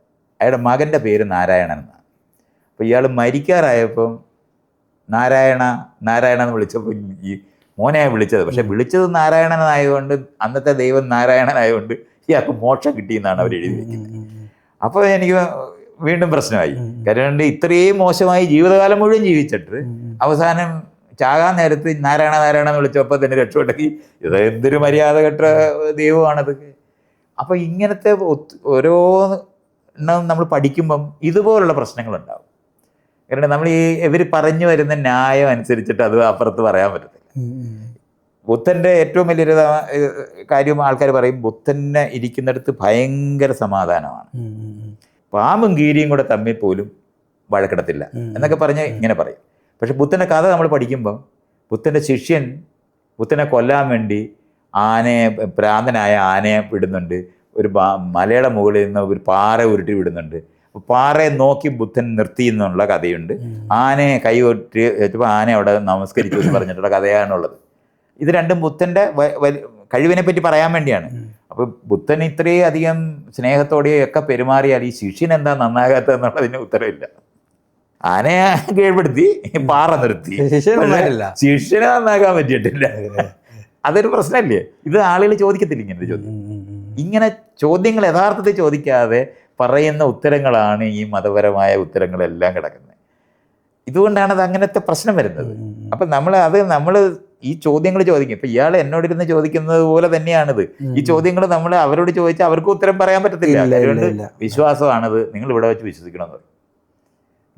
അയാളുടെ മകൻ്റെ പേര് നാരായണൻ എന്നാണ്. അപ്പോൾ ഇയാൾ മരിക്കാറായപ്പം നാരായണ എന്ന് വിളിച്ചപ്പോൾ ഈ മോനെ വിളിച്ചത്, പക്ഷെ വിളിച്ചത് നാരായണനായതുകൊണ്ട് അന്നത്തെ ദൈവം നാരായണനായതുകൊണ്ട് ഇയാൾക്ക് മോക്ഷം കിട്ടിയെന്നാണ് അവർ എഴുതി വെക്കുന്നത്. അപ്പോൾ എനിക്ക് വീണ്ടും പ്രശ്നമായി. കാരണം ഇത്രയും മോശമായി ജീവിതകാലം മുഴുവൻ ജീവിച്ചിട്ട് അവസാനം ചാകാൻ നേരത്ത് നാരായണ എന്ന് വിളിച്ചപ്പോൾ തന്നെ രക്ഷപ്പെട്ടെങ്കിൽ ഇത് എന്തൊരു മര്യാദ കെട്ട ദൈവമാണത്. അപ്പോൾ ഇങ്ങനത്തെ ഓരോന്നും നമ്മൾ പഠിക്കുമ്പം ഇതുപോലുള്ള പ്രശ്നങ്ങളുണ്ടാവും. കാരണം നമ്മൾ ഇവർ പറഞ്ഞു വരുന്ന ന്യായം അനുസരിച്ചിട്ട് അത് അപ്പുറത്ത് പറയാൻ പറ്റത്തില്ല. ബുദ്ധൻ്റെ ഏറ്റവും വലിയൊരു കാര്യം ആൾക്കാർ പറയും, ബുദ്ധനെ ഇരിക്കുന്നിടത്ത് ഭയങ്കര സമാധാനമാണ്, പാമ്പും കീരിയും കൂടെ തമ്മിൽ പോലും വഴക്കിടത്തില്ല എന്നൊക്കെ പറഞ്ഞ് ഇങ്ങനെ പറയും. പക്ഷെ ബുദ്ധൻ്റെ കഥ നമ്മൾ പഠിക്കുമ്പം ബുദ്ധൻ്റെ ശിഷ്യൻ ബുദ്ധനെ കൊല്ലാൻ വേണ്ടി ഭ്രാന്തനായ ആനയെ വിടുന്നുണ്ട്, ഒരു മലയുടെ മുകളിൽ നിന്ന് ഒരു പാറ ഉരുട്ടി വിടുന്നുണ്ട്. പാറയെ നോക്കി ബുദ്ധൻ നിർത്തി എന്നുള്ള കഥയുണ്ട്. ആനയെ കൈകൊട്ടി വെച്ചപ്പോൾ ആന അവിടെ നമസ്കരിച്ചു എന്ന് പറഞ്ഞിട്ടുള്ള കഥയാണുള്ളത്. ഇത് രണ്ടും ബുദ്ധൻ്റെ കഴിവിനെ പറ്റി പറയാൻ വേണ്ടിയാണ്. അപ്പോൾ ബുദ്ധൻ ഇത്രയും അധികം സ്നേഹത്തോടെയൊക്കെ പെരുമാറിയാൽ ഈ ശിഷ്യൻ എന്താ നന്നാകാത്തതെന്നുള്ളതിന് ഉത്തരവില്ല. ആനയെ കീഴ്പ്പെടുത്തി, പാറ നിർത്തി, ശിഷ്യനെ നന്നാക്കാൻ പറ്റിയിട്ടില്ല. അതൊരു പ്രശ്നമല്ലേ? ഇത് ആളുകൾ ചോദിക്കത്തില്ല ഇങ്ങനത്തെ ചോദ്യം. ഇങ്ങനെ ചോദ്യങ്ങൾ യഥാർത്ഥത്തിൽ ചോദിക്കാതെ പറയുന്ന ഉത്തരങ്ങളാണ് ഈ മതപരമായ ഉത്തരങ്ങളെല്ലാം കിടക്കുന്നത്. ഇതുകൊണ്ടാണ് അത് അങ്ങനത്തെ പ്രശ്നം വരുന്നത്. അപ്പം നമ്മൾ ഈ ചോദ്യങ്ങൾ ചോദിക്കും. ഇപ്പം ഇയാൾ എന്നോടിരുന്ന് ചോദിക്കുന്നത് പോലെ തന്നെയാണിത്. ഈ ചോദ്യങ്ങൾ നമ്മൾ അവരോട് ചോദിച്ചാൽ അവർക്ക് ഉത്തരം പറയാൻ പറ്റത്തില്ല. അതുകൊണ്ട് വിശ്വാസമാണത്, നിങ്ങൾ ഇവിടെ വെച്ച് വിശ്വസിക്കണമെന്ന് പറയും.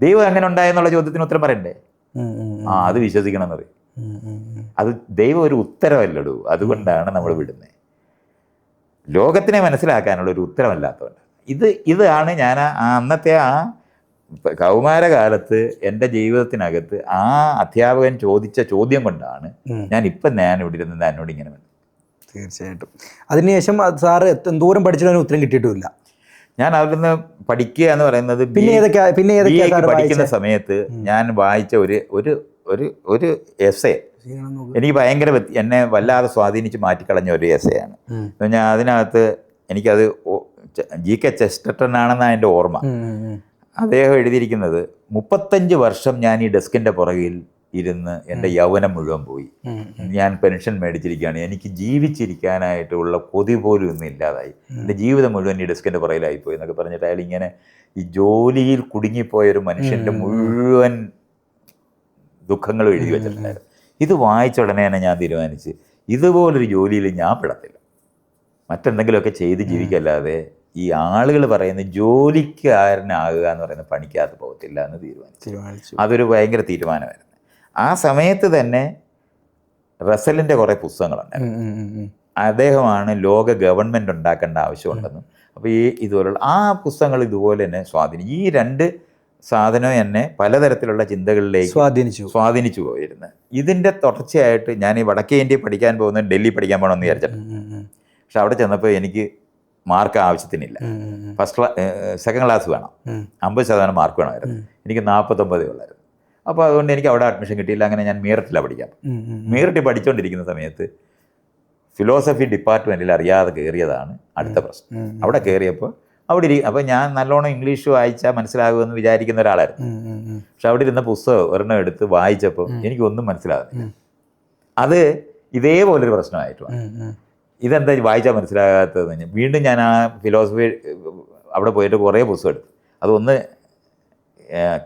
ദൈവം എങ്ങനെ ഉണ്ടായെന്നുള്ള ചോദ്യത്തിന് ഉത്തരം പറയണ്ടേ? അത് വിശ്വസിക്കണമെന്ന് പറയും. അത് ദൈവം ഒരു ഉത്തരവല്ലടൂ. അതുകൊണ്ടാണ് നമ്മൾ വിടുന്നത്. ലോകത്തിനെ മനസ്സിലാക്കാനുള്ള ഒരു ഉത്തരമല്ലാത്തതുകൊണ്ട്. ഇതാണ് ഞാൻ അന്നത്തെ കൗമാരകാലത്ത് എൻ്റെ ജീവിതത്തിനകത്ത് ആ അധ്യാപകൻ ചോദിച്ച ചോദ്യം കൊണ്ടാണ് ഞാൻ ഇവിടെ ഇരുന്നത് എന്നോട് ഇങ്ങനെ വേണം. തീർച്ചയായിട്ടും. അതിനുശേഷം സാറ് എന്തോരം പഠിച്ചിട്ട് ഉത്തരം കിട്ടിയിട്ടുമില്ല. ഞാൻ അവിടുന്ന് പഠിക്കുക എന്ന് പറയുന്നത് പഠിക്കുന്ന സമയത്ത് ഞാൻ വായിച്ച ഒരു എസ്സേ എനിക്ക് ഭയങ്കര എന്നെ വല്ലാതെ സ്വാധീനിച്ച് മാറ്റിക്കളഞ്ഞ ഒരു എസ്സേയാണ്. ഞാൻ അതിനകത്ത് എനിക്കത് GK ചെസ്റ്റർട്ടൺ ആണെന്നാണ് എൻ്റെ ഓർമ്മ. അദ്ദേഹം എഴുതിയിരിക്കുന്നത് 35 വർഷം ഞാൻ ഈ ഡെസ്കിൻ്റെ പുറകിൽ ഇരുന്ന് എൻ്റെ യൗവനം മുഴുവൻ പോയി. ഞാൻ പെൻഷൻ മേടിച്ചിരിക്കുകയാണ്. എനിക്ക് ജീവിച്ചിരിക്കാനായിട്ടുള്ള കൊതി പോലും ഇന്ന് ഇല്ലാതായി. എൻ്റെ ജീവിതം മുഴുവൻ ഈ ഡെസ്കിൻ്റെ പുറകിലായിപ്പോയി എന്നൊക്കെ പറഞ്ഞിട്ട് അയാൾ ഇങ്ങനെ ഈ ജോലിയിൽ കുടുങ്ങിപ്പോയൊരു മനുഷ്യൻ്റെ മുഴുവൻ ദുഃഖങ്ങളും എഴുതി വെച്ചിട്ടുണ്ടായിരുന്നു. ഇത് വായിച്ച ഉടനെ തന്നെ ഞാൻ തീരുമാനിച്ച് ഇതുപോലൊരു ജോലിയിൽ ഞാൻ പെടത്തില്ല, മറ്റെന്തെങ്കിലുമൊക്കെ ചെയ്ത് ജീവിക്കല്ലാതെ ഈ ആളുകൾ പറയുന്ന ജോലിക്കാരനാകുക എന്ന് പറയുന്ന പണിക്കകത്ത് പോകത്തില്ല എന്ന് തീരുമാനിച്ചു. അതൊരു ഭയങ്കര തീരുമാനമായിരുന്നു. ആ സമയത്ത് തന്നെ റസലിൻ്റെ കുറേ പുസ്തകങ്ങളുണ്ടായിരുന്നു. അദ്ദേഹമാണ് ലോക ഗവൺമെൻറ് ഉണ്ടാക്കേണ്ട ആവശ്യമുണ്ടെന്നും അപ്പോൾ ഇതുപോലുള്ള ആ പുസ്തകങ്ങൾ ഇതുപോലെ തന്നെ സ്വാധീനിച്ചു. ഈ രണ്ട് സാധനം എന്നെ പലതരത്തിലുള്ള ചിന്തകളിലേക്ക് സ്വാധീനിച്ചു പോയിരുന്നു. ഇതിൻ്റെ തുടർച്ചയായിട്ട് ഞാൻ ഈ വടക്കേ ഇന്ത്യ പഠിക്കാൻ പോകുന്നത് ഡൽഹി പഠിക്കാൻ പോകണമെന്ന് വിചാരിച്ചിട്ടുണ്ട്. പക്ഷെ അവിടെ ചെന്നപ്പോൾ എനിക്ക് മാർക്ക് ആവശ്യത്തിനില്ല. സെക്കൻഡ് ക്ലാസ് വേണം, 50% മാർക്ക് വേണമായിരുന്നു. എനിക്ക് 49 ഉള്ളായിരുന്നു. അപ്പോൾ അതുകൊണ്ട് എനിക്ക് അവിടെ അഡ്മിഷൻ കിട്ടിയില്ല. അങ്ങനെ ഞാൻ മീററ്റിലാണ് പഠിക്കാൻ. മീററ്റിൽ പഠിച്ചുകൊണ്ടിരിക്കുന്ന സമയത്ത് ഫിലോസഫി ഡിപ്പാർട്ട്മെൻറ്റിൽ അറിയാതെ കയറിയതാണ് അടുത്ത പ്രശ്നം. അവിടെ കയറിയപ്പോൾ അപ്പോൾ ഞാൻ നല്ലോണം ഇംഗ്ലീഷ് വായിച്ചാൽ മനസ്സിലാകുമെന്ന് വിചാരിക്കുന്ന ഒരാളായിരുന്നു. പക്ഷെ അവിടെ ഇരുന്ന പുസ്തകം ഒരെണ്ണം എടുത്ത് വായിച്ചപ്പോൾ എനിക്കൊന്നും മനസ്സിലാകുന്നില്ല. അത് ഇതേപോലൊരു പ്രശ്നമായിട്ടുമാണ്. ഇതെന്താ വായിച്ചാൽ മനസ്സിലാകാത്തതെന്ന് വീണ്ടും ഞാൻ ആ ഫിലോസഫി അവിടെ പോയിട്ട് കുറേ പുസ്തകം എടുത്തു. അതൊന്ന്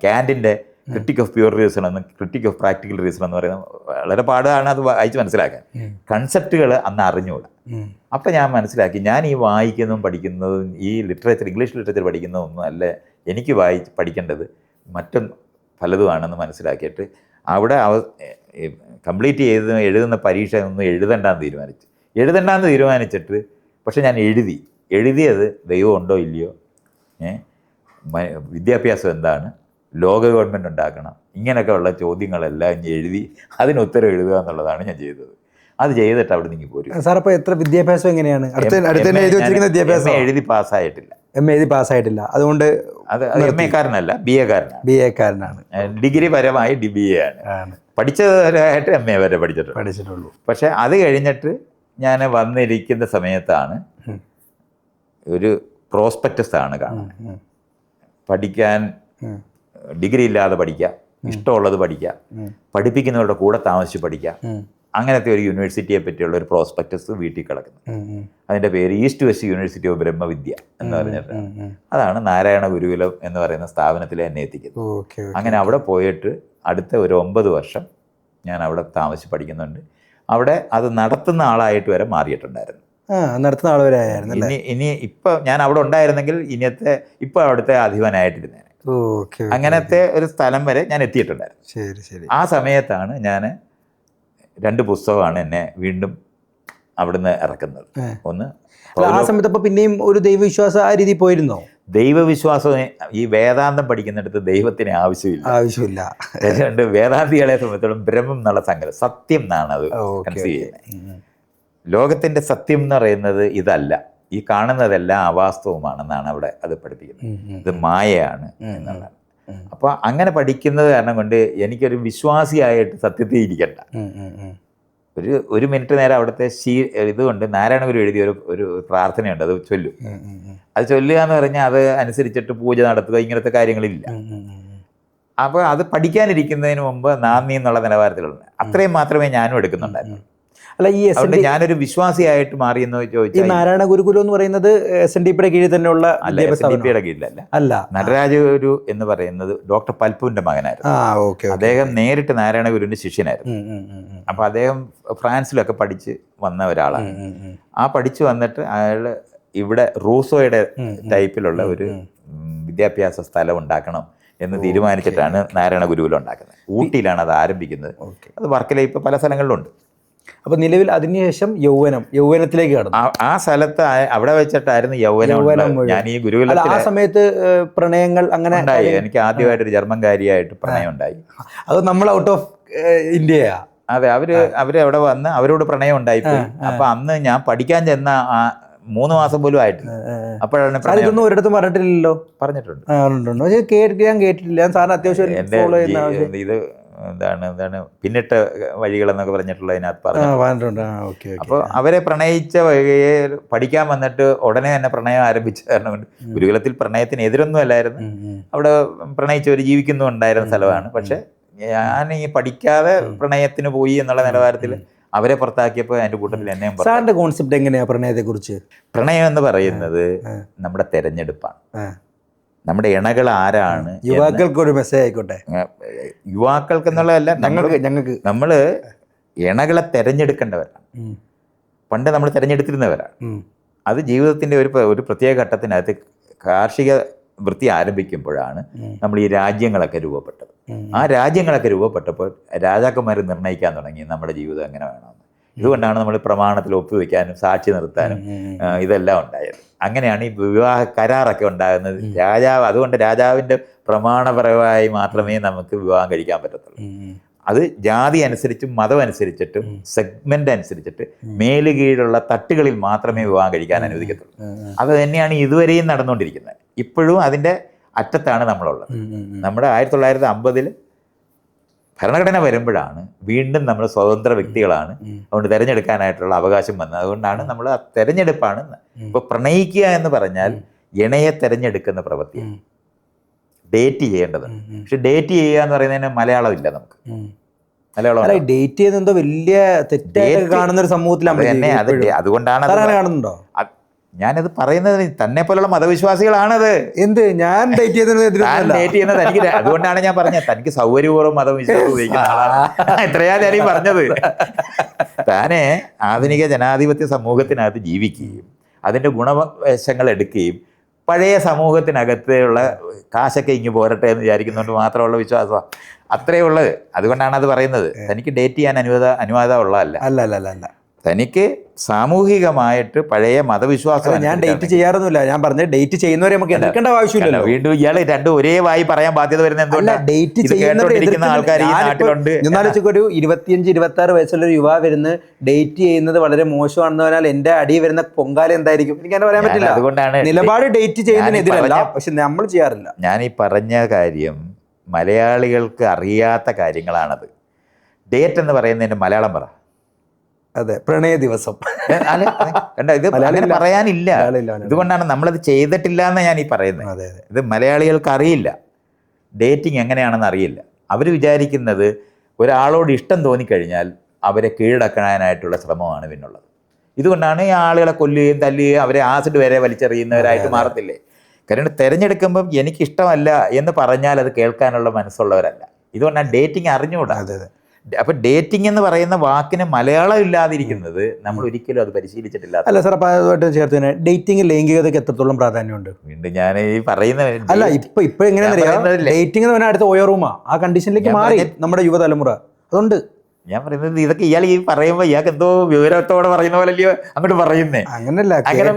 കാൻറ്റിൻ്റെ ക്രിട്ടിക് ഓഫ് പ്യുവർ റീസൺ എന്ന്, ക്രിട്ടിക് ഓഫ് പ്രാക്ടിക്കൽ റീസൺ എന്ന് പറയുന്നത് വളരെ പാടാണ് അത് വായിച്ച് മനസ്സിലാക്കാൻ. കൺസെപ്റ്റുകൾ അന്ന് അറിഞ്ഞുകൂടാ. അപ്പം ഞാൻ മനസ്സിലാക്കി ഞാൻ ഈ വായിക്കുന്നതും പഠിക്കുന്നതും ഈ ലിറ്ററേച്ചർ, ഇംഗ്ലീഷ് ലിറ്ററേച്ചർ പഠിക്കുന്നതൊന്നും അല്ല എനിക്ക് പഠിക്കേണ്ടത് മറ്റും പലതുമാണെന്ന് മനസ്സിലാക്കിയിട്ട് അവിടെ കംപ്ലീറ്റ് ചെയ്ത് എഴുതുന്ന പരീക്ഷ ഒന്നും എഴുതണ്ടെന്ന് തീരുമാനിച്ചിട്ട് പക്ഷെ ഞാൻ എഴുതിയത് ദൈവം ഉണ്ടോ ഇല്ലയോ, വിദ്യാഭ്യാസം എന്താണ്, ലോക ഗവൺമെൻറ് ഉണ്ടാക്കണം, ഇങ്ങനെയൊക്കെ ഉള്ള ചോദ്യങ്ങളെല്ലാം ഇനി എഴുതി അതിന് ഉത്തരം എഴുതുക എന്നുള്ളതാണ് ഞാൻ ചെയ്തത്. അത് ചെയ്തിട്ട് അവിടെ നിന്ന് പോരും. സാർ അപ്പോൾ എത്ര വിദ്യാഭ്യാസം എങ്ങനെയാണ്? എഴുതി പാസ്സായിട്ടില്ല. എഴുതി പാസ്സായിട്ടില്ല. അതുകൊണ്ട് അത് MA കാരനല്ല, BA കാരനാണ്. ഡിഗ്രി പരമായി BA ആണ്. പഠിച്ചതായിട്ട് MA വരെ പഠിച്ചിട്ടുള്ളൂ. പക്ഷെ അത് കഴിഞ്ഞിട്ട് ഞാൻ വന്നിരിക്കുന്ന സമയത്താണ് ഒരു പ്രോസ്പെക്ടസ് ആണ് കാണുന്നത്. പഠിക്കാൻ ഡിഗ്രി ഇല്ലാതെ പഠിക്കുക, ഇഷ്ടമുള്ളത് പഠിക്കുക, പഠിപ്പിക്കുന്നവരുടെ കൂടെ താമസിച്ച് പഠിക്കുക, അങ്ങനത്തെ ഒരു യൂണിവേഴ്സിറ്റിയെ പറ്റിയുള്ള ഒരു പ്രോസ്പെക്ടസ് വീട്ടിൽ കിടക്കുന്നു. അതിൻ്റെ പേര് ഈസ്റ്റ് വെസ്റ്റ് യൂണിവേഴ്സിറ്റി ഓഫ് ബ്രഹ്മവിദ്യ എന്ന് പറഞ്ഞിട്ട്, അതാണ് നാരായണ ഗുരുകുലം എന്ന് പറയുന്ന സ്ഥാപനത്തിൽ എന്നെ എത്തിക്കുന്നത്. അങ്ങനെ അവിടെ പോയിട്ട് അടുത്ത ഒരു 9 വർഷം ഞാൻ അവിടെ താമസിച്ച് പഠിക്കുന്നുണ്ട്. അവിടെ അത് നടത്തുന്ന ആളായിട്ട് വരെ മാറിയിട്ടുണ്ടായിരുന്നു. നടത്തുന്ന ആൾ വരെ ആയിരുന്നു. ഇനി ഇപ്പം ഞാൻ അവിടെ ഉണ്ടായിരുന്നെങ്കിൽ ഇപ്പം അവിടുത്തെ അധിപനായിട്ടിരുന്നേനെ. അങ്ങനത്തെ ഒരു സ്ഥലം വരെ ഞാൻ എത്തിയിട്ടുണ്ടായിരുന്നു. ആ സമയത്താണ് ഞാൻ 2 പുസ്തകമാണ് എന്നെ വീണ്ടും അവിടുന്ന് ഇറക്കുന്നത്. ഒന്ന്, ആ സമയത്ത് അപ്പൊ പിന്നെയും ഒരു ദൈവവിശ്വാസം ആ രീതി പോയിരുന്നോ? ദൈവവിശ്വാസം ഈ വേദാന്തം പഠിക്കുന്നിടത്ത് ദൈവത്തിന് ആവശ്യമില്ല. അതുകൊണ്ട് വേദാന്തികളെ സംബന്ധിച്ചിടത്തോളം ബ്രഹ്മം എന്നുള്ള സങ്കല്പം, സത്യം എന്നാണ് അത് കൺസീവ് ചെയ്യുന്നത്. ലോകത്തിന്റെ സത്യം എന്ന് പറയുന്നത് ഇതല്ല, ഈ കാണുന്നതെല്ലാം അവാസ്തവമാണെന്നാണ് അവിടെ അത് പഠിപ്പിക്കുന്നത്. ഇത് മായയാണ് എന്നുള്ളതാണ്. അപ്പോൾ അങ്ങനെ പഠിക്കുന്നത് കാരണം കൊണ്ട് എനിക്കൊരു വിശ്വാസിയായിട്ട് സത്യത്തിൽ ഇരിക്കണ്ട. ഒരു മിനിറ്റ് നേരം അവിടുത്തെ ഇതുകൊണ്ട് നാരായണ ഗുരു എഴുതിയ ഒരു പ്രാർത്ഥനയുണ്ട്, അത് ചൊല്ലും. അത് ചൊല്ലുക എന്ന് പറഞ്ഞാൽ അത് അനുസരിച്ചിട്ട് പൂജ നടത്തുക, ഇങ്ങനത്തെ കാര്യങ്ങളില്ല. അപ്പോൾ അത് പഠിക്കാനിരിക്കുന്നതിന് മുമ്പ് നാന്ദി എന്നുള്ള നിലവാരത്തിലുള്ള അത്രയും മാത്രമേ ഞാനും എടുക്കുന്നുണ്ടായിരുന്നു. അല്ല, ഈ ഞാനൊരു വിശ്വാസിയായിട്ട് മാറിയെന്ന് ചോദിച്ചാൽ നാരായണ ഗുരുകുലം എന്ന് പറയുന്നത് SNDPയുടെ കീഴിൽ തന്നെയുള്ള SNDPയുടെ കീഴിലല്ല. നടരാജ ഗുരു എന്ന് പറയുന്നത് ഡോക്ടർ പൽപുവിന്റെ മകനായിരുന്നു. അദ്ദേഹം നേരിട്ട് നാരായണ ഗുരുവിന്റെ ശിഷ്യനായിരുന്നു. അപ്പൊ അദ്ദേഹം ഫ്രാൻസിലൊക്കെ പഠിച്ച് വന്ന ഒരാളാണ്. ആ പഠിച്ചു വന്നിട്ട് അയാൾ ഇവിടെ റൂസോയുടെ ടൈപ്പിലുള്ള ഒരു വിദ്യാഭ്യാസ സ്ഥലം ഉണ്ടാക്കണം എന്ന് തീരുമാനിച്ചിട്ടാണ് നാരായണ ഗുരുകുലം ഉണ്ടാക്കുന്നത്. ഊട്ടിയിലാണ് അത് ആരംഭിക്കുന്നത്. അത് വർക്കല ഇപ്പൊ പല സ്ഥലങ്ങളിലുണ്ട്. അപ്പൊ നിലവിൽ അതിനുശേഷം യൗവനത്തിലേക്ക് കടന്നു. ആ സ്ഥലത്ത് അവിടെ വെച്ചിട്ടായിരുന്നു യൗവനം. ഞാൻ ഈ ഗുരുകുലത്തിൽ ആ സമയത്ത് പ്രണയങ്ങൾ അങ്ങനെ ഉണ്ടായി. എനിക്ക് ആദ്യമായിട്ട് ഒരു ജർമ്മൻകാരിയായിട്ട് പ്രണയം ഉണ്ടായി. അത് നമ്മൾ ഔട്ട് ഓഫ് ഇന്ത്യയാ. അതെ, അവര് അവിടെ വന്ന് അവരോട് പ്രണയം ഉണ്ടായിപ്പോയി. അപ്പൊ അന്ന് ഞാൻ പഠിക്കാൻ ചെന്ന 3 മാസം പോലും ആയിട്ടില്ല. അപ്പോഴാണ് ഇതൊന്നും ഒരിടത്തും പറഞ്ഞിട്ടില്ലല്ലോ. പറഞ്ഞിട്ടുണ്ട്, ഞാൻ കേട്ടിട്ടില്ല. ഞാൻ സാറിന് അത്യാവശ്യം ഇത് എന്താണ് പിന്നിട്ട വഴികളെന്നൊക്കെ പറഞ്ഞിട്ടുള്ളതിനകത്ത് പറഞ്ഞിട്ടുണ്ട്. അപ്പോൾ അവരെ പ്രണയിച്ച വഴിയെ പഠിക്കാൻ വന്നിട്ട് ഉടനെ തന്നെ പ്രണയം ആരംഭിച്ച കാരണം കൊണ്ട് ഗുരുകുലത്തിൽ പ്രണയത്തിന് എതിരൊന്നും അല്ലായിരുന്നു. അവിടെ പ്രണയിച്ചവർ ജീവിക്കുന്നുണ്ടായിരുന്ന സ്ഥലമാണ്. പക്ഷെ ഞാൻ ഈ പഠിക്കാതെ പ്രണയത്തിന് പോയി എന്നുള്ള നിലവാരത്തിൽ അവരെ പുറത്താക്കിയപ്പോൾ അതിന്റെ കൂട്ടത്തിൽ എന്നെയും. സാറിന്റെ കോൺസെപ്റ്റ് എങ്ങനെയാ പ്രണയത്തെ കുറിച്ച്? പ്രണയം എന്ന് പറയുന്നത് നമ്മുടെ തെരഞ്ഞെടുപ്പാണ്. നമ്മുടെ ഇണകൾ ആരാണ്? യുവാക്കൾക്ക് ഒരു മെസ്സേജ് ആയിക്കോട്ടെ. യുവാക്കൾക്ക് എന്നുള്ളതല്ല, ഞങ്ങൾക്ക് നമ്മള് ഇണകളെ തെരഞ്ഞെടുക്കേണ്ടവരാണ്. പണ്ട് നമ്മൾ തിരഞ്ഞെടുത്തിരുന്നവരാണ്. അത് ജീവിതത്തിന്റെ ഒരു പ്രത്യേക ഘട്ടത്തിനകത്ത് കാർഷിക വൃത്തി ആരംഭിക്കുമ്പോഴാണ് നമ്മൾ ഈ രാജ്യങ്ങളൊക്കെ രൂപപ്പെട്ടത്. ആ രാജ്യങ്ങളൊക്കെ രൂപപ്പെട്ടപ്പോൾ രാജാക്കന്മാർ നിർണ്ണയിക്കാൻ തുടങ്ങി നമ്മുടെ ജീവിതം എങ്ങനെ വേണമെന്ന്. ഇതുകൊണ്ടാണ് നമ്മൾ പ്രമാണത്തിൽ ഒപ്പുവെക്കാനും സാക്ഷി നിർത്താനും ഇതെല്ലാം ഉണ്ടായത്. അങ്ങനെയാണ് ഈ വിവാഹ കരാറൊക്കെ ഉണ്ടാകുന്നത്. അതുകൊണ്ട് രാജാവിൻ്റെ പ്രമാണപരമായി മാത്രമേ നമുക്ക് വിവാഹം കഴിക്കാൻ പറ്റത്തുള്ളൂ. അത് ജാതി അനുസരിച്ചും മതം അനുസരിച്ചിട്ടും സെഗ്മെന്റ് അനുസരിച്ചിട്ട് മേലുകീഴുള്ള തട്ടുകളിൽ മാത്രമേ വിവാഹം കഴിക്കാൻ അനുവദിക്കത്തുള്ളൂ. അത് തന്നെയാണ് ഇതുവരെയും നടന്നുകൊണ്ടിരിക്കുന്നത്. ഇപ്പോഴും അതിൻ്റെ അറ്റത്താണ് നമ്മളുള്ളത്. നമ്മുടെ 1950 ഭരണഘടന വരുമ്പോഴാണ് വീണ്ടും നമ്മൾ സ്വതന്ത്ര വ്യക്തികളാണ്, അതുകൊണ്ട് തിരഞ്ഞെടുക്കാനായിട്ടുള്ള അവകാശം വന്നത്. അതുകൊണ്ടാണ് നമ്മൾ ആ തെരഞ്ഞെടുപ്പാണ്. ഇപ്പൊ പ്രണയിക്കുക എന്ന് പറഞ്ഞാൽ ഇണയെ തെരഞ്ഞെടുക്കുന്ന പ്രവൃത്തി, ഡേറ്റ് ചെയ്യേണ്ടത്. പക്ഷെ ഡേറ്റ് ചെയ്യുക എന്ന് പറയുന്നതിന് മലയാളം ഇല്ല നമുക്ക്. മലയാളം ഡേറ്റ് ചെയ്യുന്നത് വലിയ തെറ്റായിട്ട് കാണുന്ന ഒരു സമൂഹത്തിലാണ്. അതുകൊണ്ടാണ് കാണുന്നുണ്ടോ? ഞാനത് പറയുന്നത് തന്നെ പോലുള്ള മതവിശ്വാസികളാണത്. എന്ത് ഞാൻ ഡേറ്റ് ചെയ്യുന്നത് എനിക്ക്. അതുകൊണ്ടാണ് ഞാൻ പറഞ്ഞത് തനിക്ക് സൗകര്യപൂർവ്വം മതവിശ്വാസം ഉപയോഗിക്കുന്ന ആളാണ്. എത്രയാ ഞാൻ പറഞ്ഞത്. താനെ ആധുനിക ജനാധിപത്യ സമൂഹത്തിനകത്ത് ജീവിക്കുകയും അതിൻ്റെ ഗുണവശങ്ങൾ എടുക്കുകയും പഴയ സമൂഹത്തിനകത്തുള്ള കാശൊക്കെ ഇങ്ങ് പോരട്ടെ എന്ന് വിചാരിക്കുന്നതുകൊണ്ട് മാത്രമുള്ള വിശ്വാസമാണ്. അത്രയേ ഉള്ളത്. അതുകൊണ്ടാണ് അത് പറയുന്നത്. തനിക്ക് ഡേറ്റ് ചെയ്യാൻ അനുവാദം ഉള്ളതല്ല. അല്ല തനിക്ക് സാമൂഹികമായിട്ട് പഴയ മതവിശ്വാസം. ഞാൻ ഡേറ്റ് ചെയ്യാറൊന്നുമില്ല. ഞാൻ പറഞ്ഞ ഡേറ്റ് ചെയ്യുന്നവരെ നമുക്ക് എതിർക്കേണ്ട ആവശ്യമില്ലല്ലോ. വീണ്ടും ഇയാൾ രണ്ടും ഒരേ വായി പറയാൻ ബാധ്യത വരുന്ന എന്തുകൊണ്ടാണ്? ഡേറ്റ് ചെയ്യുന്ന ആൾക്കാർ ഈ നാട്ടിലുണ്ട്. ഒരു 25-26 വയസ്സുള്ള ഒരു യുവാവ് വരുന്ന ഡേറ്റ് ചെയ്യുന്നത് വളരെ മോശമാണെന്ന് പറഞ്ഞാൽ എന്റെ അടി വരുന്ന പൊങ്കാല എന്തായിരിക്കും എനിക്ക് അങ്ങനെ പറയാൻ പറ്റില്ല. അതുകൊണ്ടാണ് നിലപാട് ഡേറ്റ് ചെയ്യുന്നതിനെതിരല്ല, പക്ഷെ നമ്മൾ ചെയ്യാറില്ല. ഞാൻ ഈ പറഞ്ഞ കാര്യം മലയാളികൾക്ക് അറിയാത്ത കാര്യങ്ങളാണത്. ഡേറ്റ് എന്ന് പറയുന്നതിന്റെ മലയാളം പറ. അതെ, പ്രണയ ദിവസം. അല്ല, കണ്ടോ, ഇത് അങ്ങനെ പറയാനില്ല. ഇതുകൊണ്ടാണ് നമ്മളത് ചെയ്തിട്ടില്ല എന്ന് ഞാൻ ഈ പറയുന്നത്. അതെ അതെ. ഇത് മലയാളികൾക്ക് അറിയില്ല, ഡേറ്റിംഗ് എങ്ങനെയാണെന്ന് അറിയില്ല. അവർ വിചാരിക്കുന്നത് ഒരാളോട് ഇഷ്ടം തോന്നിക്കഴിഞ്ഞാൽ അവരെ കീഴടക്കാനായിട്ടുള്ള ശ്രമമാണ് പിന്നുള്ളത്. ഇതുകൊണ്ടാണ് ഈ ആളുകളെ കൊല്ലുകയും തല്ലുകയും അവരെ ആസിഡ് വരെ വലിച്ചെറിയുന്നവരായിട്ട് മാറത്തില്ലേ. കാരണം തിരഞ്ഞെടുക്കുമ്പം എനിക്കിഷ്ടമല്ല എന്ന് പറഞ്ഞാൽ അത് കേൾക്കാനുള്ള മനസ്സുള്ളവരല്ല. ഇതുകൊണ്ടാണ് ഡേറ്റിംഗ് അറിഞ്ഞുകൂടാ. അപ്പൊ ഡേറ്റിംഗ് എന്ന് പറയുന്ന വാക്കിന് മലയാളം ഇല്ലാതിരിക്കുന്നത് നമ്മൾ ഒരിക്കലും അത് പരിശീലിച്ചിട്ടില്ല. അല്ല സാർ, അപ്പൊ അതുമായിട്ട് ചേർത്ത് തന്നെ ഡേറ്റിംഗ് ലൈംഗികതയ്ക്ക് എത്രത്തോളം പ്രാധാന്യമുണ്ട്? വീണ്ടും ഞാൻ ഈ പറയുന്ന അല്ല, ഇപ്പൊ എങ്ങനെയാ ഡേറ്റിംഗ് എന്ന് പറഞ്ഞാൽ അടുത്ത ഓയോ റൂമാ, ആ കണ്ടീഷനിലേക്ക് മാറി നമ്മുടെ യുവതലമുറ. അതുകൊണ്ട് ഞാൻ പറയുന്നത് ഇതൊക്കെ ഇയാൾ ഈ പറയുമ്പോ ഇയാൾക്ക് എന്തോ വിവരത്തോടെ പറയുന്ന പോലല്ലയോ അങ്ങോട്ട് പറയുന്നേ. അങ്ങനല്ല, അങ്ങനെ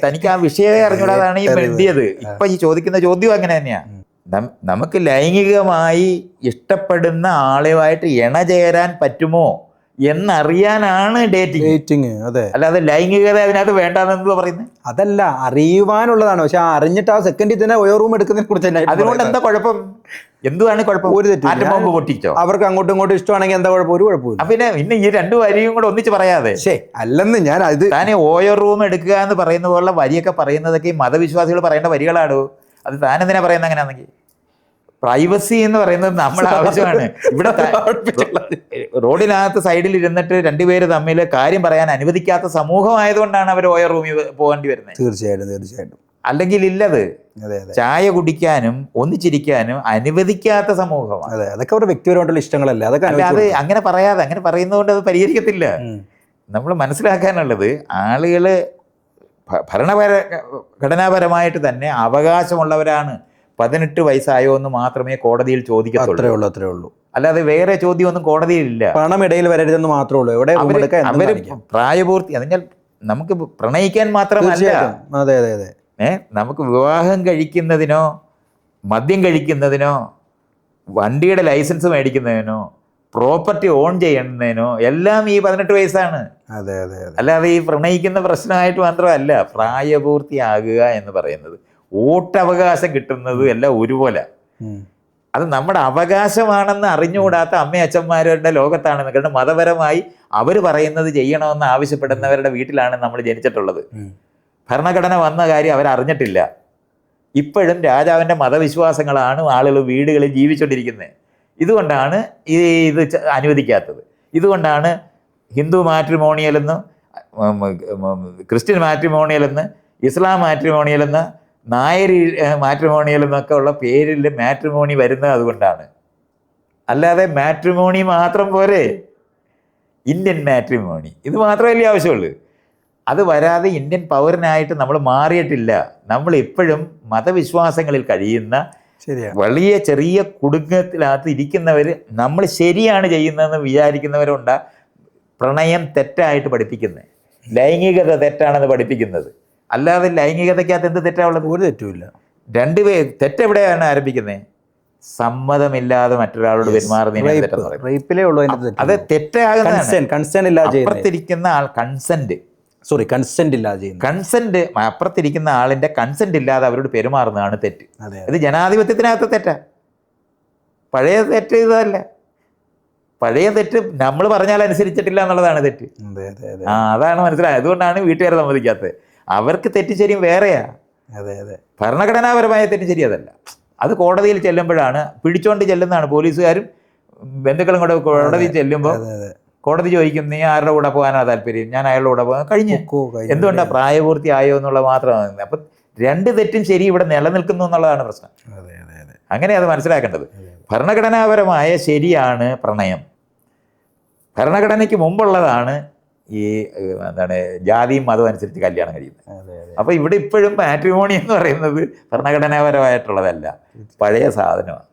തനിക്ക് ആ വിഷയമേ അറിഞ്ഞൂടാതാണ് ഈ വേണ്ടിയത്. ഇപ്പൊ ഈ ചോദിക്കുന്ന ചോദ്യം അങ്ങനെ തന്നെയാ. നമുക്ക് ലൈംഗികമായി ഇഷ്ടപ്പെടുന്ന ആളുമായിട്ട് ഇണചേരാൻ പറ്റുമോ എന്നറിയാനാണ് ഡേറ്റിംഗ്. അതെ, അല്ലാതെ ലൈംഗികത അതിനകത്ത് വേണ്ടാന്ന് പറയുന്നത് അതല്ല, അറിയുവാനുള്ളതാണ്. പക്ഷെ അറിഞ്ഞിട്ട് ആ സെക്കൻഡിൽ തന്നെ ഓയോ റൂം എടുക്കുന്നതിനെ കുറിച്ച് അതുകൊണ്ട് എന്താ കുഴപ്പം? എന്തുവാണ് കുഴപ്പം? ഒരു തെറ്റും പൊട്ടിച്ചോ? അവർക്ക് അങ്ങോട്ടും ഇങ്ങോട്ടും ഇഷ്ടമാണെങ്കിൽ എന്താ കുഴപ്പം? ഒരു കുഴപ്പമില്ല. പിന്നെ ഈ രണ്ടു വരിയും കൂടെ ഒന്നിച്ച് പറയാതെ അല്ലെന്ന് ഞാൻ അത് താനെ ഓയോ റൂം എടുക്കുക എന്ന് പറയുന്ന പോലുള്ള വരിയൊക്കെ പറയുന്നതൊക്കെ ഈ മതവിശ്വാസികൾ പറയേണ്ട വരികളാണ്. അത് താനെന്തിനാ പറയുന്നത് അങ്ങനെയാണെങ്കിൽ? പ്രൈവസി എന്ന് പറയുന്നത് നമ്മുടെ ആവശ്യമാണ്. ഇവിടെ റോഡിനകത്ത് സൈഡിൽ ഇരുന്നിട്ട് രണ്ടുപേര് തമ്മിൽ കാര്യം പറയാൻ അനുവദിക്കാത്ത സമൂഹമായതുകൊണ്ടാണ് അവർ ഓയോ റൂമിൽ പോകേണ്ടി വരുന്നത്. തീർച്ചയായിട്ടും. അല്ലെങ്കിൽ ഇല്ലത് ചായ കുടിക്കാനും ഒന്നിച്ചിരിക്കാനും അനുവദിക്കാത്ത സമൂഹമാണ്. അതൊക്കെ അവരുടെ വ്യക്തിപരമായിട്ടുള്ള ഇഷ്ടങ്ങളല്ല. അത് അങ്ങനെ പറയാതെ, അങ്ങനെ പറയുന്നതുകൊണ്ട് അത് പരിഹരിക്കത്തില്ല. നമ്മൾ മനസ്സിലാക്കാനുള്ളത് ആളുകള് ഘടനാപരമായിട്ട് തന്നെ അവകാശമുള്ളവരാണ്. 18 വയസ്സായോ എന്ന് മാത്രമേ കോടതിയിൽ ചോദിക്കത്തുള്ളൂ. അല്ലാതെ വേറെ ചോദ്യമൊന്നും കോടതിയിലില്ല. പണം ഇടയിൽ വരരുതെന്ന് മാത്രമേ ഉള്ളൂ. അവര് പ്രായപൂർത്തി, അതിനാൽ നമുക്ക് പ്രണയിക്കാൻ മാത്രമല്ല, നമുക്ക് വിവാഹം കഴിക്കുന്നതിനോ മദ്യം കഴിക്കുന്നതിനോ വണ്ടിയുടെ ലൈസൻസ് മേടിക്കുന്നതിനോ പ്രോപ്പർട്ടി ഓൺ ചെയ്യുന്നതിനോ എല്ലാം ഈ 18 വയസ്സാണ്. അല്ലാതെ ഈ പ്രണയിക്കുന്ന പ്രശ്നമായിട്ട് മാത്രമല്ല. പ്രായപൂർത്തിയാകുക എന്ന് പറയുന്നത്, വോട്ടവകാശം കിട്ടുന്നത് എല്ലാം ഒരുപോലെ. അത് നമ്മുടെ അവകാശമാണെന്ന് അറിഞ്ഞുകൂടാത്ത അമ്മയച്ഛന്മാരുടെ ലോകത്താണ്. കാരണം മതപരമായി അവർ പറയുന്നത് ചെയ്യണമെന്ന് ആവശ്യപ്പെടുന്നവരുടെ വീട്ടിലാണ് നമ്മൾ ജനിച്ചിട്ടുള്ളത്. ഭരണഘടന വന്ന കാര്യം അവരറിഞ്ഞിട്ടില്ല. ഇപ്പോഴും രാജാവിൻ്റെ മതവിശ്വാസങ്ങളാണ് ആളുകൾ വീടുകളിൽ ജീവിച്ചുകൊണ്ടിരിക്കുന്നത്. ഇതുകൊണ്ടാണ് ഇത് അനുവദിക്കാത്തത്. ഇതുകൊണ്ടാണ് ഹിന്ദു മാട്രിമോണിയലെന്ന്, ക്രിസ്ത്യൻ മാട്രിമോണിയലെന്ന്, ഇസ്ലാം മാട്രിമോണിയലെന്ന്, നായരി മാട്രിമോണിയലെന്നൊക്കെ ഉള്ള പേരിൽ മാട്രിമോണി വരുന്നത് അതുകൊണ്ടാണ്. അല്ലാതെ മാട്രിമോണി മാത്രം പോരെ, ഇന്ത്യൻ മാട്രിമോണി ഇത് മാത്രമല്ലേ ആവശ്യമുള്ളൂ. അത് വരാതെ ഇന്ത്യൻ പൗരനായിട്ട് നമ്മൾ മാറിയിട്ടില്ല. നമ്മൾ ഇപ്പോഴും മതവിശ്വാസങ്ങളിൽ കഴിയുന്ന വലിയ ചെറിയ കുടുംബത്തിനകത്ത് ഇരിക്കുന്നവർ നമ്മൾ ശരിയാണ് ചെയ്യുന്നതെന്ന് വിചാരിക്കുന്നവരുണ്ട്. പ്രണയം തെറ്റായിട്ട് പഠിപ്പിക്കുന്നത്, ലൈംഗികത തെറ്റാണെന്ന് പഠിപ്പിക്കുന്നത്. അല്ലാതെ ലൈംഗികതയ്ക്കകത്ത് എന്ത് തെറ്റാവുള്ളത്? ഒരു തെറ്റുമില്ല. രണ്ടുപേർ തെറ്റെവിടെയാണ് ആരംഭിക്കുന്നത്? സമ്മതമില്ലാതെ മറ്റൊരാളോട് പെരുമാറുന്നതിന് അത് തെറ്റാകുന്ന അപ്പുറത്തിരിക്കുന്ന ആൾ കൺസെന്റ് അപ്പുറത്തിരിക്കുന്ന ആളിന്റെ കൺസെന്റ് ഇല്ലാതെ അവരോട് പെരുമാറുന്നതാണ് തെറ്റ്. ഇത് ജനാധിപത്യത്തിനകത്ത് തെറ്റാ. പഴയ തെറ്റ് ഇതല്ല. പഴയ തെറ്റ് നമ്മൾ പറഞ്ഞാൽ അനുസരിച്ചിട്ടില്ല എന്നുള്ളതാണ് തെറ്റ്. അതാണ് മനസ്സിലായത്. അതുകൊണ്ടാണ് വീട്ടുകാരെ സമ്മതിക്കാത്തത്. അവർക്ക് തെറ്റ് ശരിയും വേറെയാ. ഭരണഘടനാപരമായ തെറ്റ് ശരി അതല്ല. അത് കോടതിയിൽ ചെല്ലുമ്പോഴാണ്, പിടിച്ചോണ്ട് ചെല്ലുന്നതാണ് പോലീസുകാരും ബന്ധുക്കളും കൂടെ കോടതിയിൽ ചെല്ലുമ്പോൾ കോടതി ചോദിക്കും, നീ ആരുടെ കൂടെ പോകാനാണ് താല്പര്യം? ഞാൻ അയാളുടെ കൂടെ പോകാൻ കഴിഞ്ഞു. എന്തുകൊണ്ടാണ്? പ്രായപൂർത്തിയായോ എന്നുള്ളത് മാത്രമാണ്. അപ്പം രണ്ട് തെറ്റും ശരി ഇവിടെ നിലനിൽക്കുന്നു എന്നുള്ളതാണ് പ്രശ്നം. അങ്ങനെ അത് മനസ്സിലാക്കേണ്ടത്. ഭരണഘടനാപരമായ ശരിയാണ് പ്രണയം. ഭരണഘടനയ്ക്ക് മുമ്പുള്ളതാണ് ഈ ജാതിയും മതവും അനുസരിച്ച് കല്യാണം കഴിയുന്നത്. അപ്പോൾ ഇവിടെ ഇപ്പോഴും മാട്രിമോണി എന്ന് പറയുന്നത് ഭരണഘടനാപരമായിട്ടുള്ളതല്ല, പഴയ സാധനമാണ്.